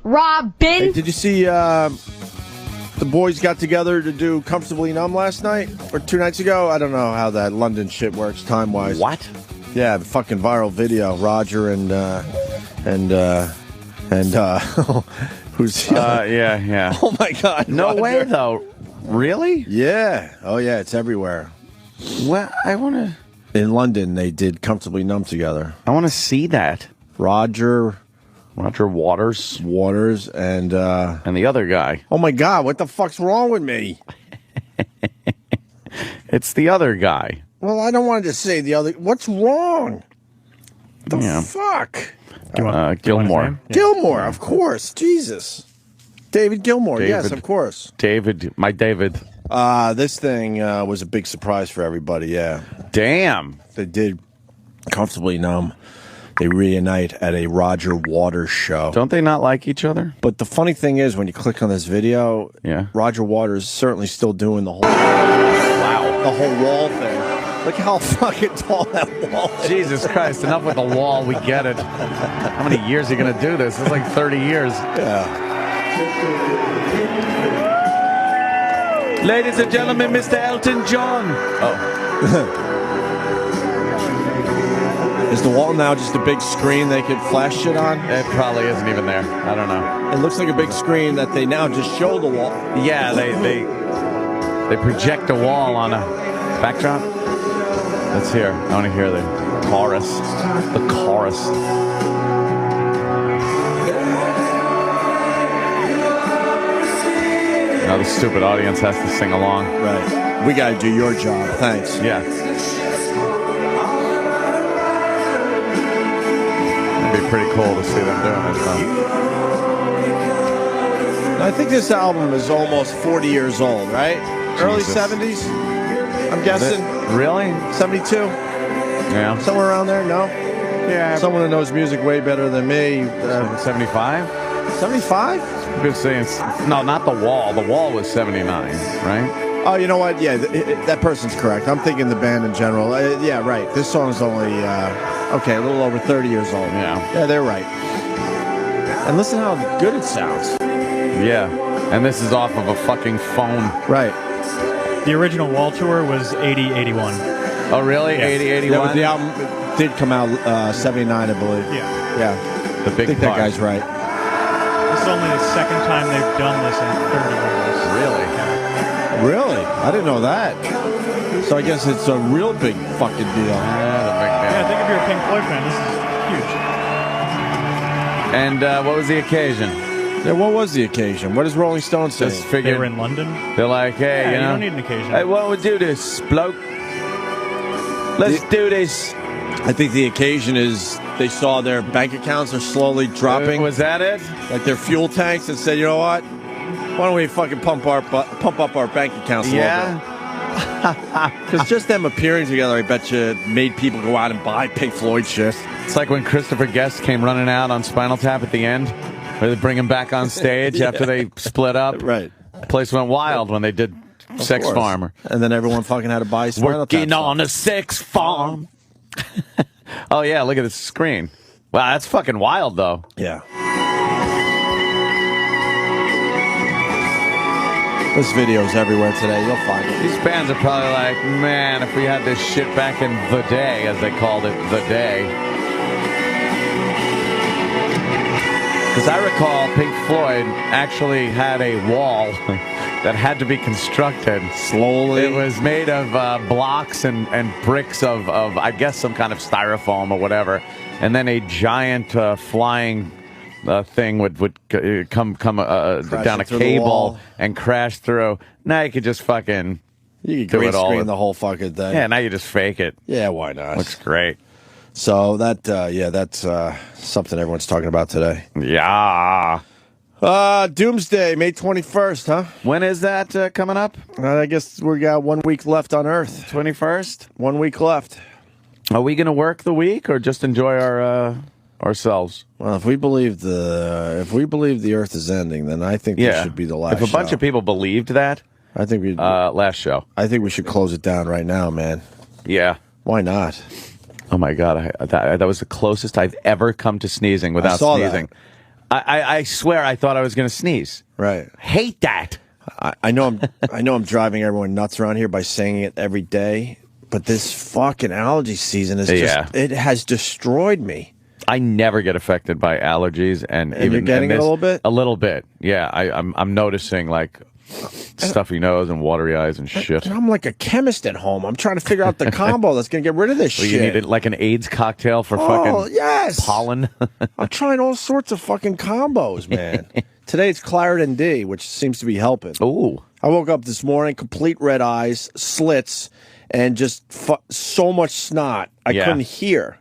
Robin. Hey, did you see the boys got together to do Comfortably Numb last night or 2 nights ago? I don't know how that London shit works time-wise. What? Yeah, the fucking viral video. Roger and who's yeah. Oh my God! No Roger. way though. Really? Yeah. Oh yeah, it's everywhere. Well, I want to. In London, they did Comfortably Numb together. I want to see that. Roger Waters, and the other guy. Oh my God! What the fuck's wrong with me? It's the other guy. Well, I don't want to say the other. What's wrong? The fuck? Gilmore. Gilmore, of course. Jesus. David Gilmore. Yes, of course. David. This thing was a big surprise for everybody, yeah. Damn. They did Comfortably Numb. They reunite at a Roger Waters show. Don't they not like each other? But the funny thing is, when you click on this video, Roger Waters is certainly still doing the whole wall thing. Look how fucking tall that wall is. Jesus Christ, enough with the wall, we get it. How many years are you going to do this? It's like 30 years. Yeah. Ladies and gentlemen, Mr. Elton John. Is the wall now just a big screen they could flash shit on? It probably isn't even there. I don't know. It looks like a big screen that they now just show the wall. Yeah, they project a wall on a backdrop. Let's hear. I want to hear the chorus. The chorus. Now the stupid audience has to sing along. Right. We got to do your job. Thanks. Yeah. It'd be pretty cool to see them doing this, huh? I think this album is almost 40 years old, right? Early 70s? I'm guessing. Really? 72? Yeah. Somewhere around there? No? Yeah. Someone who knows music way better than me. 75? 75? Good saying. No, not the wall. The wall was 79, right? Oh, you know what? Yeah, that person's correct. I'm thinking the band in general. Yeah, right. This song is only, a little over 30 years old. Yeah. Yeah, they're right. And listen how good it sounds. Yeah. And this is off of a fucking phone. Right. The original Wall tour was 80-81. Oh, really? Yeah. 80-81? Yeah, but the album did come out 79, I believe. Yeah. Yeah. The big I think that guy's right. This is only the second time they've done this in 30 years. Really? Really? I didn't know that. So I guess it's a real big fucking deal. Yeah, the big deal. Yeah, I think if you're a Pink Floyd fan, this is huge. And what was the occasion? Yeah, what was the occasion? What does Rolling Stone say? Just figured. They were in London. They're like, hey, You don't need an occasion. Hey, why don't we do this, bloke? Let's do this. I think the occasion is they saw their bank accounts are slowly dropping. Was that it? Like their fuel tanks, and said, you know what? Why don't we fucking pump up our bank accounts a little bit? Because just them appearing together, I bet you made people go out and buy Pink Floyd shit. It's like when Christopher Guest came running out on Spinal Tap at the end, where they bring him back on stage after they split up. Right. The place went wild when they did Sex Farm. And then everyone fucking had to buy Spinal Tap Working on a sex farm. Oh, yeah, look at the screen. Wow, that's fucking wild, though. Yeah. This video's everywhere today. You'll find it. These bands are probably like, man, if we had this shit back in the day, as they called it, the day. Because I recall Pink Floyd actually had a wall that had to be constructed. Slowly. It was made of blocks and bricks of, I guess, some kind of styrofoam or whatever. And then a giant flying thing would come down a cable and crash through. Now you could just fucking you could do green it all. screen the whole fucking thing. Yeah, now you just fake it. Yeah, why not? Looks great. So that, that's something everyone's talking about today. Yeah. Doomsday, May 21st, huh? When is that coming up? I guess we got 1 week left on Earth. 21st? 1 week left. Are we going to work the week or just enjoy ourselves? Well, if we believe the Earth is ending, then I think this should be the last. If a bunch of people believed that, I think we last show. I think we should close it down right now, man. Yeah. Why not? Oh my God, that was the closest I've ever come to sneezing without sneezing. I swear I thought I was going to sneeze. Right. Hate that. I know I'm driving everyone nuts around here by saying it every day, but this fucking allergy season is just it has destroyed me. I never get affected by allergies, and even you're getting it a little bit. A little bit, yeah. I'm noticing like stuffy nose and watery eyes and shit. And I'm like a chemist at home. I'm trying to figure out the combo that's going to get rid of this shit. You need it like an AIDS cocktail for fucking pollen. I'm trying all sorts of fucking combos, man. Today it's Claritin D, which seems to be helping. Ooh. I woke up this morning, complete red eyes, slits, and just so much snot. I couldn't hear.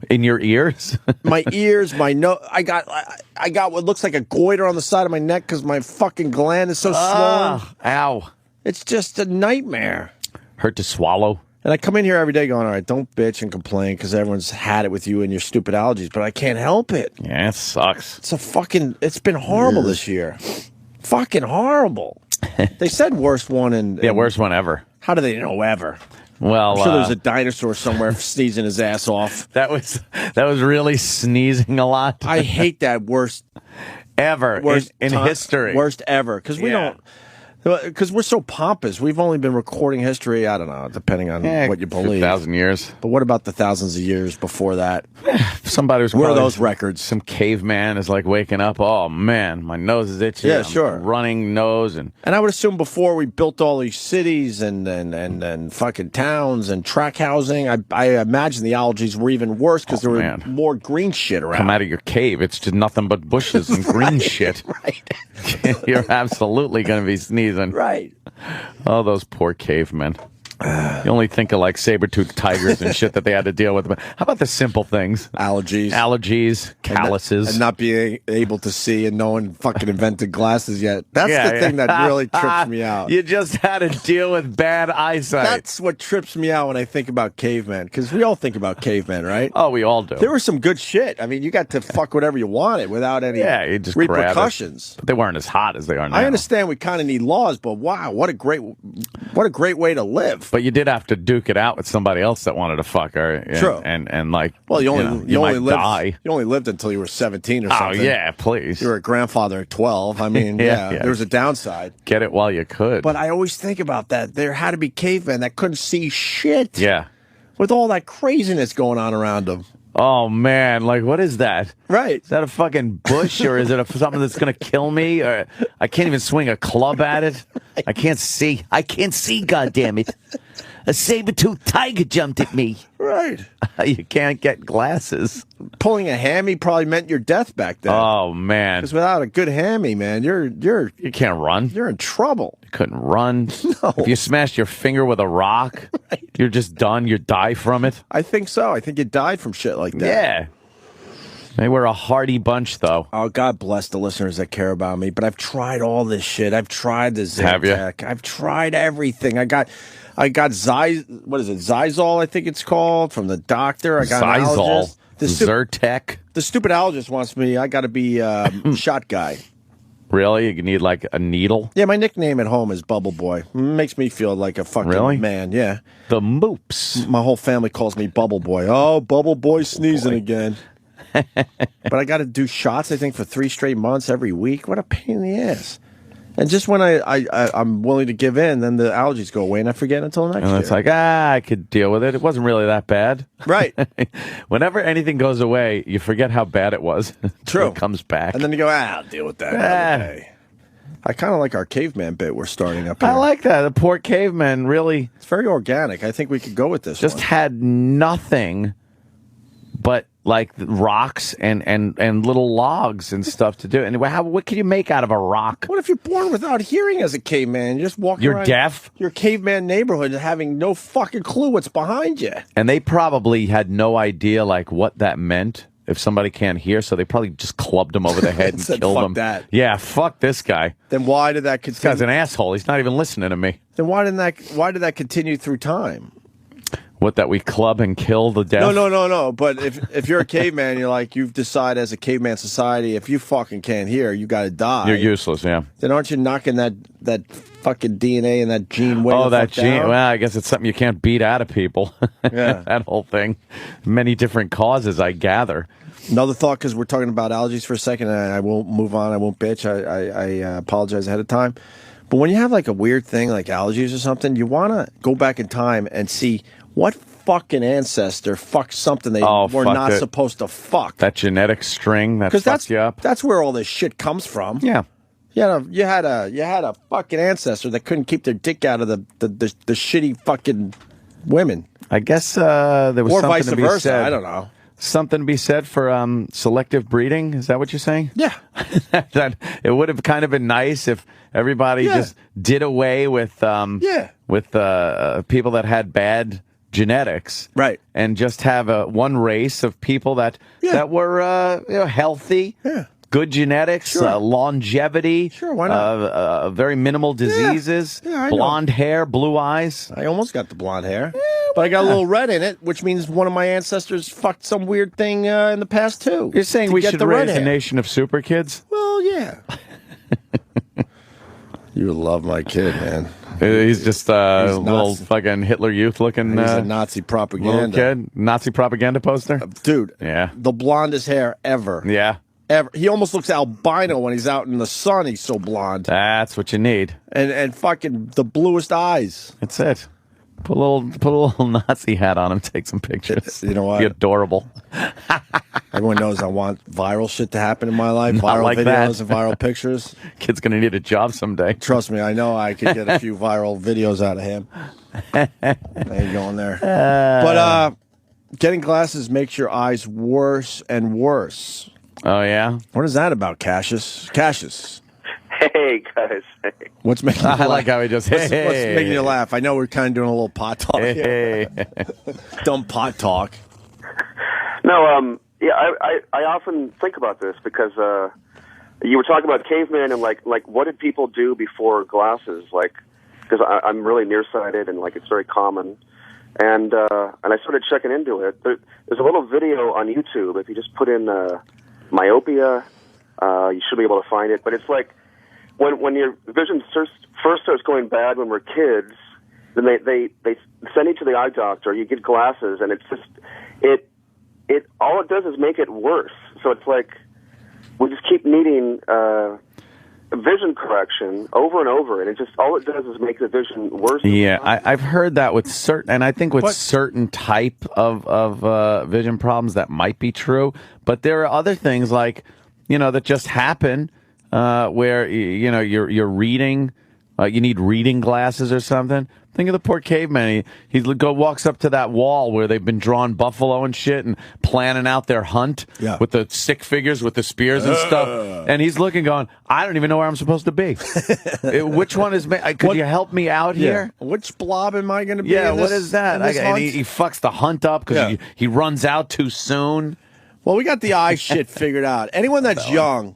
In your ears? My ears, my nose. I got what looks like a goiter on the side of my neck because my fucking gland is so swollen. Ow. It's just a nightmare. Hurt to swallow. And I come in here every day going, all right, don't bitch and complain because everyone's had it with you and your stupid allergies, but I can't help it. Yeah, it sucks. It's been horrible this year. Fucking horrible. They said worst one in worst one ever. How do they know ever? Well, I'm sure there's a dinosaur somewhere sneezing his ass off. That was really sneezing a lot. I hate that worst ever in history. Worst ever because we don't. Because we're so pompous. We've only been recording history, I don't know, depending on what you believe. 2,000 years. But what about the thousands of years before that? Somebody was Where are those records? Some caveman is like waking up. Oh, man, my nose is itchy. Yeah, sure. Running nose. And I would assume before we built all these cities and fucking towns and track housing, I imagine the allergies were even worse because there were more green shit around. Come out of your cave. It's just nothing but bushes and green shit. Right. You're absolutely going to be sneezing. Right. Oh, those poor cavemen. You only think of like saber-toothed tigers and shit that they had to deal with. How about the simple things? Allergies, calluses. And not being able to see, and no one fucking invented glasses yet. That's the thing that really trips me out. You just had to deal with bad eyesight. That's what trips me out when I think about cavemen, because we all think about cavemen, right? Oh, we all do. There was some good shit. I mean, you got to fuck whatever you wanted without any you just repercussions. But they weren't as hot as they are now. I understand we kind of need laws, but wow, what a great way to live. But you did have to duke it out with somebody else that wanted to fuck her. True. And like, well, you only lived until you were 17 or something. Oh, yeah, please. You were a grandfather at 12. I mean, there was a downside. Get it while you could. But I always think about that. There had to be cavemen that couldn't see shit. Yeah. With all that craziness going on around them. Oh, man. Like, what is that? Right. Is that a fucking bush, or is it something that's going to kill me? Or I can't even swing a club at it. Right. I can't see, goddammit. A saber-toothed tiger jumped at me. Right. You can't get glasses. Pulling a hammy probably meant your death back then. Oh, man. Because without a good hammy, man, you can't run. You're in trouble. You couldn't run. No. If you smashed your finger with a rock, you're just done. You die from it. I think so. I think you died from shit like that. Yeah. They were a hardy bunch, though. Oh, God bless the listeners that care about me. But I've tried all this shit. I've tried the Zantac. I've tried everything. I got Zizol, I think it's called, from the doctor. I got Zizol. Zyrtec. The stupid allergist wants me. I got to be shot guy. Really? You need like a needle? Yeah, my nickname at home is Bubble Boy. Makes me feel like a fucking man. Yeah. The Moops. My whole family calls me Bubble Boy. Oh, Bubble Boy sneezing again. But I got to do shots, I think, for 3 straight months every week. What a pain in the ass. And just when I'm willing to give in, then the allergies go away and I forget until next year. And it's like, I could deal with it. It wasn't really that bad. Right. Whenever anything goes away, you forget how bad it was. True. It comes back. And then you go, I'll deal with that another day. I kind of like our caveman bit we're starting up here. I like that. The poor caveman really... It's very organic. I think we could go with this just had nothing but like rocks and little logs and stuff to do. And what can you make out of a rock? What if you're born without hearing as a caveman? You're just walking around deaf? Your caveman neighborhood and having no fucking clue what's behind you. And they probably had no idea like what that meant if somebody can't hear, so they probably just clubbed him over the head and said, killed fuck him. That. Yeah, fuck this guy. Then why did that continue? This guy's an asshole. He's not even listening to me. Then why did that continue through time? What, that we club and kill the deaf? No. But if you're a caveman, you're like, you've decided as a caveman society, if you fucking can't hear, you got to die. You're useless, yeah. Then aren't you knocking that fucking DNA and that gene way? Oh, that gene. Down? Well, I guess it's something you can't beat out of people. Yeah. That whole thing. Many different causes, I gather. Another thought, because we're talking about allergies for a second, and I won't move on. I won't bitch. I apologize ahead of time. But when you have like a weird thing like allergies or something, you want to go back in time and see what fucking ancestor fucked something they were not supposed to fuck. That genetic string that fucks you up. That's where all this shit comes from. Yeah. You had a fucking ancestor that couldn't keep their dick out of the shitty fucking women. I guess there was or something vice to be versa. said. I don't know. Something to be said for selective breeding. Is that what you're saying? Yeah. That it would have kind of been nice if everybody just did away with people that had bad genetics, right? And just have one race of people that were healthy. Yeah. Good genetics, longevity, why not? Very minimal diseases, blonde hair, blue eyes. I almost got the blonde hair, but I got a little red in it, which means one of my ancestors fucked some weird thing in the past too. You're saying we should raise a nation of super kids? Well, yeah. You love my kid, man. He's just a little fucking Hitler Youth looking. He's a Nazi propaganda kid, Nazi propaganda poster, dude. Yeah, the blondest hair ever. Yeah. Ever. He almost looks albino when he's out in the sun. He's so blonde. That's what you need. And fucking the bluest eyes. That's it. Put a little Nazi hat on him. Take some pictures. You know what? Be adorable. Everyone knows I want viral shit to happen in my life. Not viral like videos that. And viral pictures. Kid's gonna need a job someday. Trust me, I know I could get a few viral videos out of him. There you going there. But getting glasses makes your eyes worse and worse. Oh, yeah? What is that about, Cassius? Cassius. Hey, guys. Hey. What's making you laugh? I like how he just, what's making you laugh? I know we're kind of doing a little pot talk here. Dumb pot talk. No, I often think about this because you were talking about cavemen and, like what did people do before glasses? Like, because I'm really nearsighted and, like, it's very common. And I started checking into it. There's a little video on YouTube. If you just put in myopia, you should be able to find it. But it's like when your vision first starts going bad when we're kids, then they send you to the eye doctor. You get glasses, and it's just it all it does is make it worse. So it's like we just keep needing vision correction over and over, and it just all it does is make the vision worse. Yeah, I've heard that with certain, and I think with certain type of vision problems that might be true. But there are other things like that just happen where you're reading, you need reading glasses or something. Think of the poor caveman. He walks up to that wall where they've been drawing buffalo and shit and planning out their hunt with the stick figures with the spears and stuff. And he's looking, going, I don't even know where I'm supposed to be. Which one is? Could you help me out here? Which blob am I going to be? Yeah, in what is that? And he fucks the hunt up because he runs out too soon. Well, we got the eye shit figured out. Anyone that's young,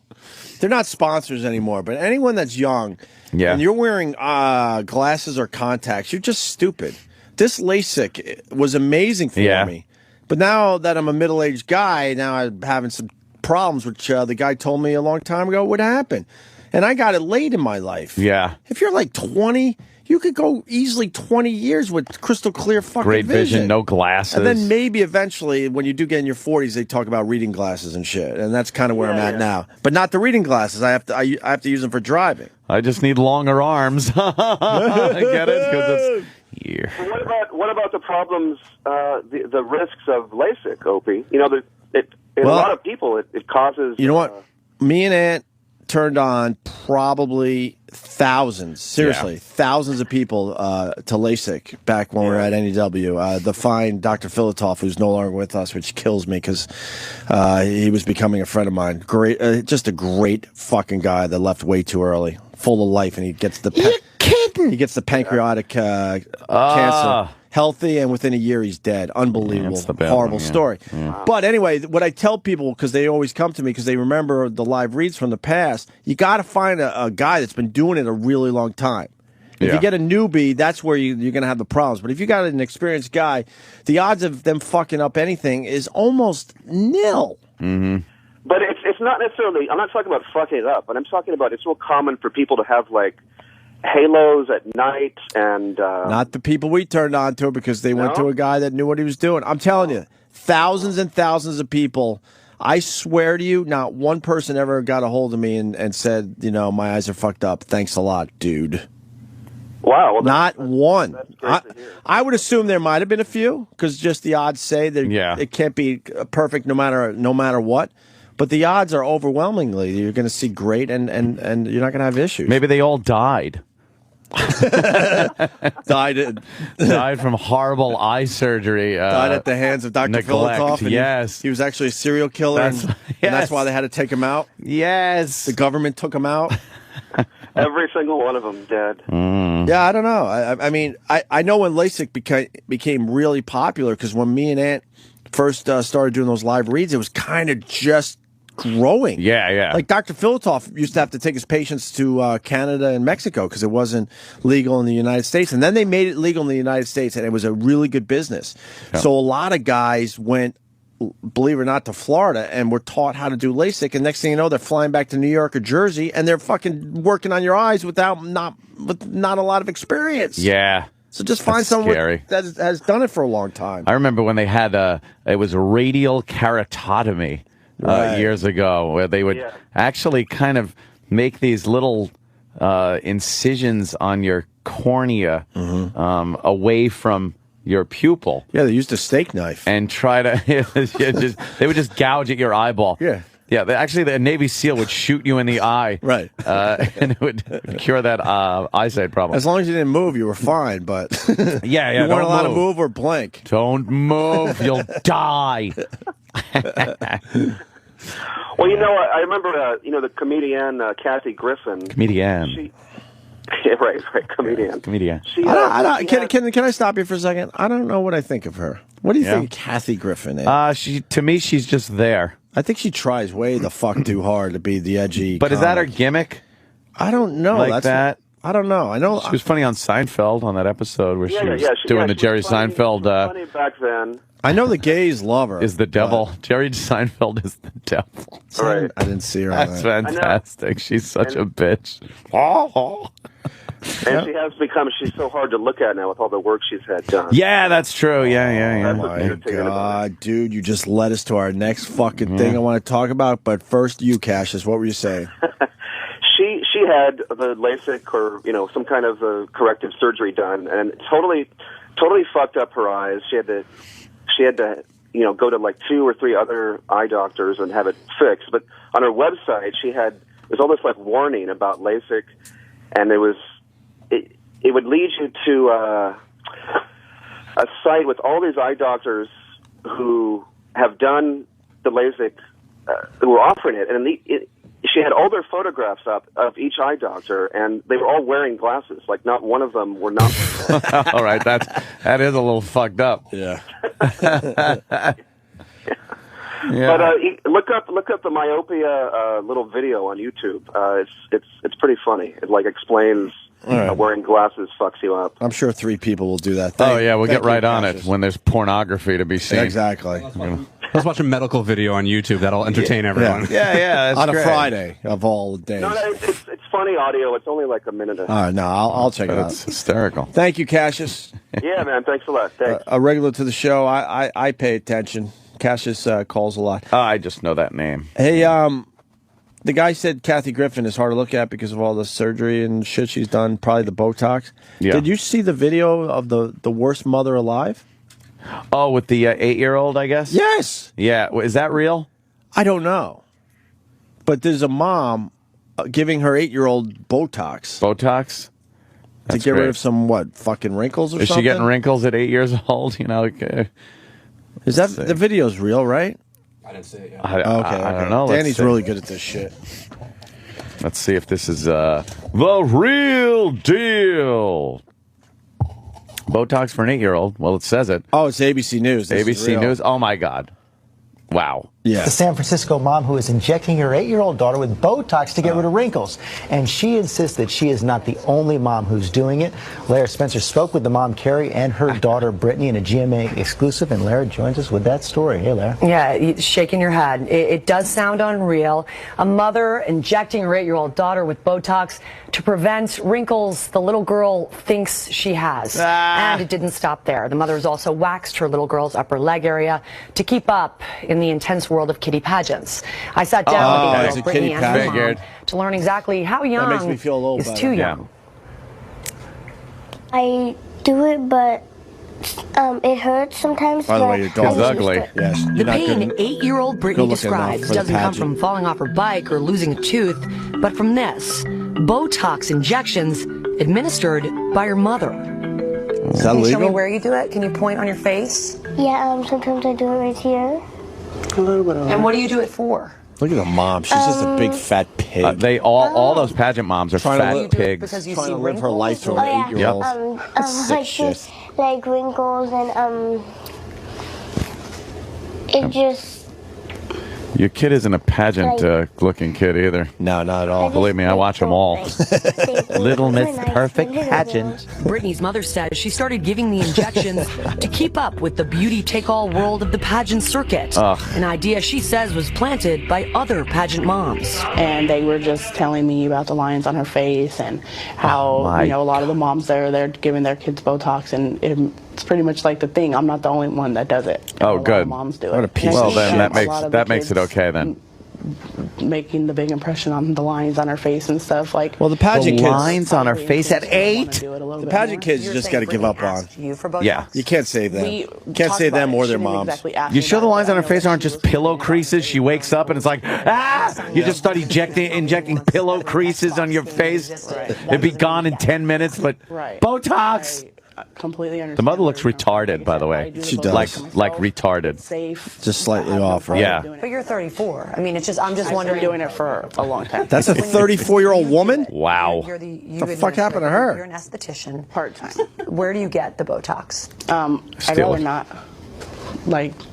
they're not sponsors anymore, but anyone that's young. Yeah. And you're wearing glasses or contacts, you're just stupid. This LASIK was amazing for me. But now that I'm a middle-aged guy, now I'm having some problems, which the guy told me a long time ago would happen. And I got it late in my life. Yeah. If you're like 20, you could go easily 20 years with crystal clear fucking great vision, no glasses. And then maybe eventually, when you do get in your 40s, they talk about reading glasses and shit. And that's kind of where I'm at now. But not the reading glasses. I have to use them for driving. I just need longer arms. I get it? Because it's what about the problems, the risks of LASIK, Opie? A lot of people, it causes... You know what? Me and Ant turned on probably thousands, seriously, thousands of people to LASIK back when we were at NEW. The fine Dr. Filatov, who's no longer with us, which kills me because he was becoming a friend of mine. Great, just a great fucking guy that left way too early, full of life, and he gets the he gets the pancreatic cancer. Healthy, and within a year he's dead. Unbelievable, horrible story. Yeah. But anyway, what I tell people, because they always come to me because they remember the live reads from the past, you got to find a guy that's been doing it a really long time. If you get a newbie, that's where you're going to have the problems. But if you got an experienced guy, the odds of them fucking up anything is almost nil. Mm-hmm. But it's not necessarily, I'm not talking about fucking it up, but I'm talking about it's real common for people to have, like, halos at night and... Not the people we turned on to because they went to a guy that knew what he was doing. I'm telling you, thousands and thousands of people... I swear to you, not one person ever got a hold of me and said, you know, my eyes are fucked up. Thanks a lot, dude. Wow. Well, not one. That's great to hear. I would assume there might have been a few because just the odds say that it can't be perfect no matter what. But the odds are overwhelmingly you're going to see great and you're not going to have issues. Maybe they all died. died from horrible eye surgery. Died at the hands of Dr. Filatov. Yes. He was actually a serial killer, and that's why they had to take him out. Yes. The government took him out. Every single one of them dead. Yeah, I don't know. I mean, I know when LASIK became really popular because when me and Ant first started doing those live reads, it was kind of just growing. Yeah. Like Dr. Filatov used to have to take his patients to Canada and Mexico because it wasn't legal in the United States. And then they made it legal in the United States, and it was a really good business. Yeah. So a lot of guys went, believe it or not, to Florida and were taught how to do LASIK. And next thing you know, they're flying back to New York or Jersey, and they're fucking working on your eyes with not a lot of experience. Yeah. So just find someone that has done it for a long time. I remember when they had it was a radial keratotomy. Years ago, where they would actually kind of make these little incisions on your cornea away from your pupil. Yeah, they used a steak knife. And try to, they would just gouge at your eyeball. Yeah. Yeah, actually, the Navy SEAL would shoot you in the eye. Right. And it would cure that eyesight problem. As long as you didn't move, you were fine, but... yeah. You weren't allowed to move or blink. Don't move, you'll die. Well, you know, I remember, the comedian Kathy Griffin. Comedian. Right, comedian. Comedian. Can I stop you for a second? I don't know what I think of her. What do you think of Kathy Griffin is? To me, she's just there. I think she tries way the fuck too hard to be the edgy But comic. Is that her gimmick? I don't know. Like that? I don't know. I know she was funny on Seinfeld on that episode where she was doing the Jerry Seinfeld. Funny back then. I know the gays love her. Is the devil. Jerry Seinfeld is the devil. Right. I didn't see her. That's fantastic. She's such a bitch. And she has become, she's so hard to look at now with all the work she's had done. Yeah, that's true. Yeah. Oh, my God, dude, you just led us to our next fucking thing I want to talk about. But first, you, Cassius, what were you saying? She had the LASIK or, some kind of corrective surgery done and totally fucked up her eyes. She had to go to like 2 or 3 other eye doctors and have it fixed. But on her website, there's all this like warning about LASIK, and it would lead you to a site with all these eye doctors who have done the LASIK, who were offering it, and she had all their photographs up of each eye doctor, and they were all wearing glasses. Like, not one of them were not wearing glasses. All right, that is a little fucked up. Yeah. Yeah. But look up the myopia little video on YouTube. It's pretty funny. It like explains wearing glasses fucks you up. I'm sure 3 people will do that. We'll get right on it when there's pornography to be seen. Exactly. Let's watch a medical video on YouTube. That'll entertain everyone. Yeah. That's on great. A Friday of all days. No, it's funny audio. It's only like a minute. All right, no, I'll check it out. It's hysterical. Thank you, Cassius. Yeah, man. Thanks a lot. Thanks. A regular to the show. I pay attention. Cassius calls a lot. I just know that name. Hey, the guy said Kathy Griffin is hard to look at because of all the surgery and shit she's done, probably the Botox. Yeah. Did you see the video of the worst mother alive? Oh, with the 8-year-old, I guess? Yes. Yeah. Is that real? I don't know. But there's a mom giving her 8-year-old Botox. Botox? To get rid of some, fucking wrinkles or something? Is she getting wrinkles at 8 years old? Is that the video's real, right? I didn't see it yet. I don't know. Danny's really good at this shit. Let's see if this is the real deal. Botox for an 8-year-old. Well, it says it. Oh, it's ABC News. ABC News. Oh, my God. Wow. Yeah. The San Francisco mom who is injecting her 8-year-old daughter with Botox to get rid of wrinkles. And she insists that she is not the only mom who's doing it. Lara Spencer spoke with the mom, Carrie, and her daughter, Brittany, in a GMA exclusive. And Lara joins us with that story. Hey, Lara. Yeah, shaking your head. It does sound unreal. A mother injecting her 8-year-old daughter with Botox to prevent wrinkles the little girl thinks she has. And it didn't stop there. The mother has also waxed her little girl's upper leg area to keep up in the intense world of kitty pageants. I sat down with 8-year-old Brittany and her mom to learn exactly how young makes me feel a little is better. too young. I do it, but it hurts sometimes. By the way, your dog's ugly. Yes. The pain 8-year-old Brittany describes doesn't come pageant. from falling off her bike or losing a tooth, but from this, Botox injections administered by her mother. Is that Can you show me legal? where you do it? Can you point on your face? Yeah, sometimes I do it right here. And what do you do it for? Look at the mom. She's just a big fat pig. They all those pageant moms are Trying to fat live- pigs. Because you trying see to live her wrinkles life through or- an 8-year-old. Like shit. just like wrinkles and it just. Your kid isn't a pageant-looking kid either. No, not at all. Believe me, I watch them all. Little Miss Perfect Pageant. Brittany's mother says she started giving the injections to keep up with the beauty-take-all world of the pageant circuit. An idea she says was planted by other pageant moms. And they were just telling me about the lines on her face and how a lot of the moms there, they're giving their kids Botox, and it's pretty much like the thing. I'm not the only one that does it. Oh, A lot good. of moms do it. What a piece Well, of then shit. that makes it okay then. Making the big impression on the lines on her face and stuff like. Well, the pageant kids. lines on her face at 8? The pageant kids you just got to give up on. You for Botox? Yeah. You can't save them. You can't save them or their moms. You sure the lines on her face aren't just pillow creases? She wakes up and it's like, You just start injecting pillow creases on your face. It'd be gone in 10 minutes, but Botox. Completely understand. The mother looks retarded, by the way. She does. Like retarded. Safe. Just slightly off, right? Yeah. But you're 34. I mean, it's just, I'm just I've been wondering. doing it for a long time. That's a 34-year-old woman? Wow. You're the fuck happened to her? You're an esthetician. Part-time. Where do you get the Botox? I'd Steal rather it. not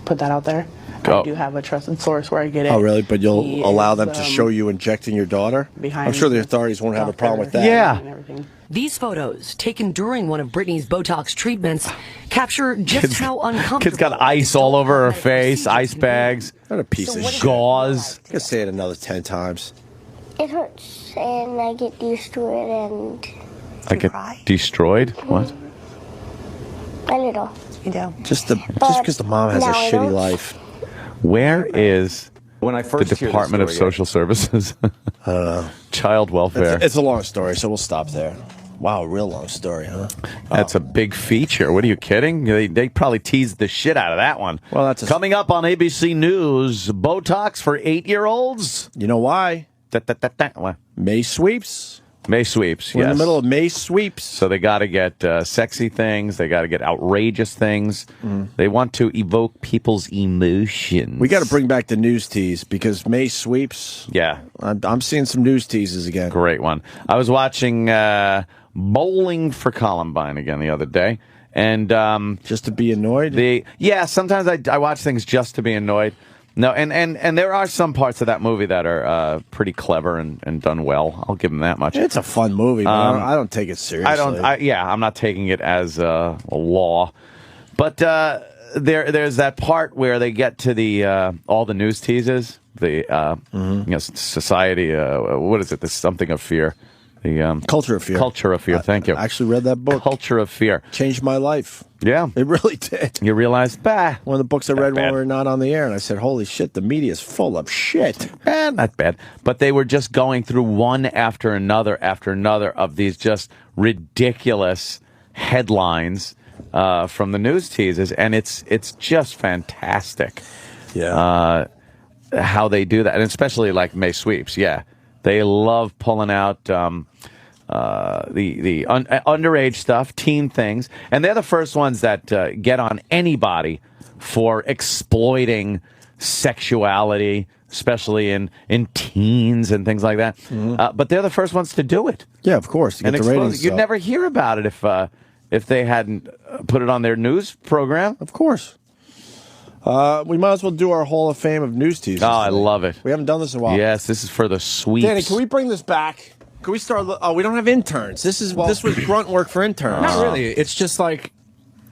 put that out there. Oh. I do have a trusted source where I get it. Oh, really? But you'll He allow is, them to show you injecting your daughter? behind I'm sure the authorities won't have a problem with that. Yeah. and everything. These photos, taken during one of Brittany's Botox treatments, capture just how uncomfortable. Kid's got ice all over her face, ice bags, What a piece of shit. gauze. I can say it another 10 times. It hurts, and I get used to it, and I get destroyed. What? a little. You do. Just because the mom has a now I shitty don't. life. Where is When I the first hear Department of this story, Social Services? I don't know. Child welfare. It's a long story, so we'll stop there. Wow, real long story, huh? That's a big feature. What are you kidding? They probably teased the shit out of that one. Well, that's coming up on ABC News. Botox for 8-year-olds. You know why? What? May sweeps. May sweeps. We're yes. in the middle of May sweeps. So they got to get sexy things. They got to get outrageous things. They want to evoke people's emotions. We got to bring back the news tease because May sweeps. Yeah. I'm seeing some news teases again. Great one. I was watching Bowling for Columbine again the other day. And just to be annoyed? Sometimes I watch things just to be annoyed. No, and there are some parts of that movie that are pretty clever and done well. I'll give them that much. It's a fun movie, but I don't take it seriously. I'm not taking it as a law. But there's that part where they get to the all the news teases, the society. What is it? The something of fear. The Culture of Fear. Culture of Fear. Thank you. I actually read that book. Culture of Fear Changed my life. Yeah, it really did. You realized, one of the books I read when we were not on the air, and I said, "Holy shit, the media is full of shit." Not bad. But they were just going through one after another of these just ridiculous headlines from the news teases, and it's just fantastic. Yeah. How they do that, and especially like May sweeps. Yeah, they love pulling out the underage stuff, teen things, and they're the first ones that get on anybody for exploiting sexuality, especially in teens and things like that. But they're the first ones to do it. Yeah, of course. To get the ratings You'd up. never hear about it if they hadn't put it on their news program. Of course. We might as well do our Hall of Fame of news teasers. Oh, I love it. We haven't done this in a while. Yes, this is for the sweeps. Danny, can we bring this back? Can we start? Oh, we don't have interns. This was grunt work for interns. Not really. It's just like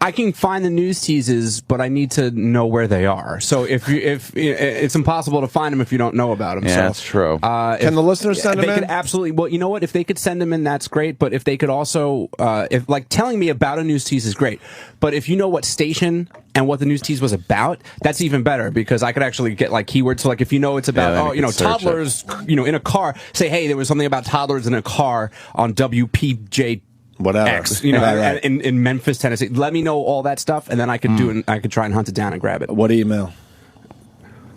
I can find the news teases, but I need to know where they are. So if it's impossible to find them if you don't know about them. Yeah, so, that's true. Can the listeners send them in? They could absolutely. Well, you know what? If they could send them in, that's great. But if they could also, if like telling me about a news tease is great. But if you know what station and what the news tease was about, that's even better because I could actually get like keywords. So like if you know it's about toddlers, in a car, say hey, there was something about toddlers in a car on WPJ. Whatever. X, in Memphis, Tennessee. Let me know all that stuff, and then I could do it. I could try and hunt it down and grab it. What email?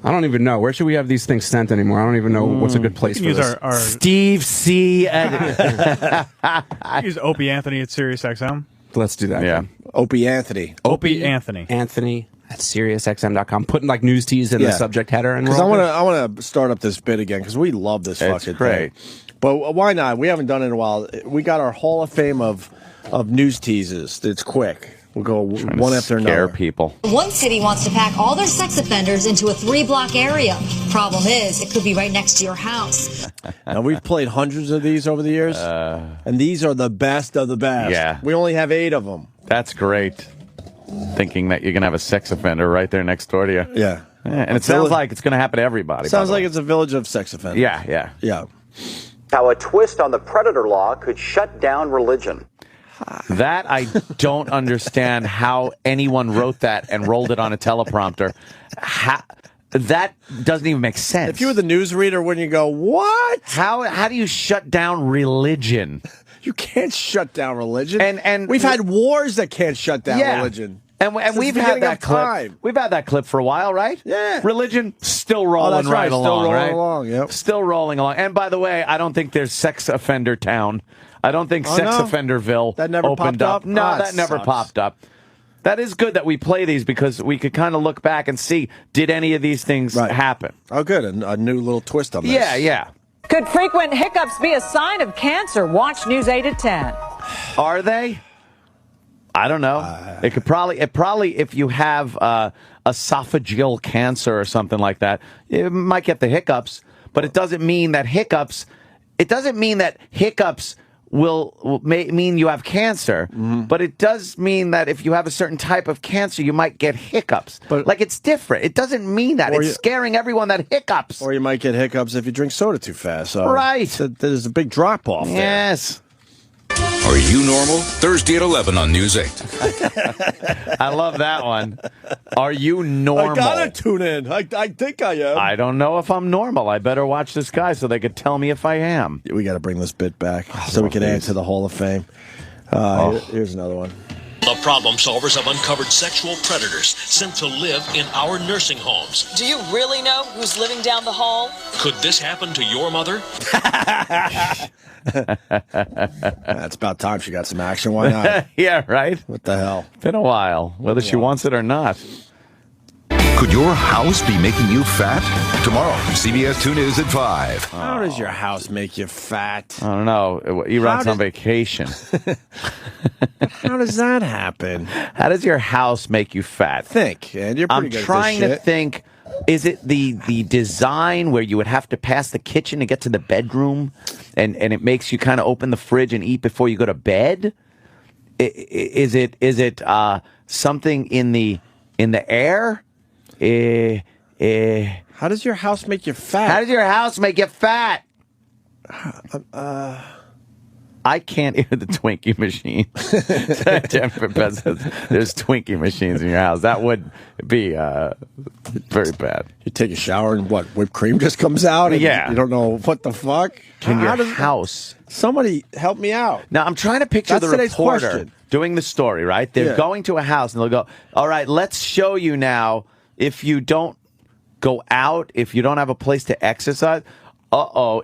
I don't even know. Where should we have these things sent anymore? I don't even know what's a good place for this. Our Steve C. use Opie Anthony at SiriusXM. Let's do that. Yeah. Opie Anthony. Opie Anthony. Anthony at SiriusXM.com. Putting like news tease in the subject header, and because I want to start up this bit again because we love this fucking great. thing. But why not? We haven't done it in a while. We got our Hall of Fame of news teases. It's quick. We'll go one after another. Scare people. One city wants to pack all their sex offenders into a 3-block area. Problem is, it could be right next to your house. Now, we've played hundreds of these over the years, and these are the best of the best. Yeah. We only have 8 of them. That's great. Thinking that you're going to have a sex offender right there next door to you. Yeah. And it sounds like it's going to happen to everybody. Sounds like it's a village of sex offenders. Yeah. How a twist on the predator law could shut down religion. That I don't understand how anyone wrote that and rolled it on a teleprompter. That doesn't even make sense. If you were the newsreader, wouldn't you go, what? How do you shut down religion? You can't shut down religion. And we've had wars that can't shut down religion. And we've had that clip. Time. We've had that clip for a while, right? Yeah. Religion still rolling right along, still rolling right? along. Yep. Still rolling along. And by the way, I don't think there's sex offender town. I don't think Sex Offenderville that never opened popped up. No, that never popped up. That is good that we play these because we could kind of look back and see, did any of these things happen? Oh, good. A new little twist on this. Yeah. Could frequent hiccups be a sign of cancer? Watch News 8 at 10. Are they? I don't know. It probably, if you have esophageal cancer or something like that, it might get the hiccups. But it doesn't mean that hiccups. It doesn't mean that hiccups will mean you have cancer. But it does mean that if you have a certain type of cancer, you might get hiccups. But like it's different. It doesn't mean that. It's scaring everyone that hiccups. Or you might get hiccups if you drink soda too fast. So right. There's a big drop off. Yes. Are you normal? Thursday at 11 on News 8. I love that one. Are you normal? I gotta tune in. I think I am. I don't know if I'm normal. I better watch this guy so they could tell me if I am. We got to bring this bit back so we can add to the Hall of Fame. Here's another one. The problem solvers have uncovered sexual predators sent to live in our nursing homes. Do you really know who's living down the hall? Could this happen to your mother? It's about time she got some action. Why not? Yeah, right? What the hell? Been a while, whether she wants it or not. Could your house be making you fat? Tomorrow, CBS 2 News at 5. How does your house make you fat? I don't know. Erod's on vacation. How does that happen? How does your house make you fat? Think, and you're pretty good at this trying to shit. think. Is it the design where you would have to pass the kitchen to get to the bedroom, and it makes you kind of open the fridge and eat before you go to bed? Is it something in the air? How does your house make you fat? How does your house make you fat? I can't hear the Twinkie machine. There's Twinkie machines in your house. That would be very bad. You take a shower and what? Whipped cream just comes out? And Yeah. You don't know what the fuck? Can your house... Somebody help me out. Now, I'm trying to picture That's the today's reporter question. doing the story, right? They're going to a house and they'll go, all right, let's show you now if you don't go out, if you don't have a place to exercise...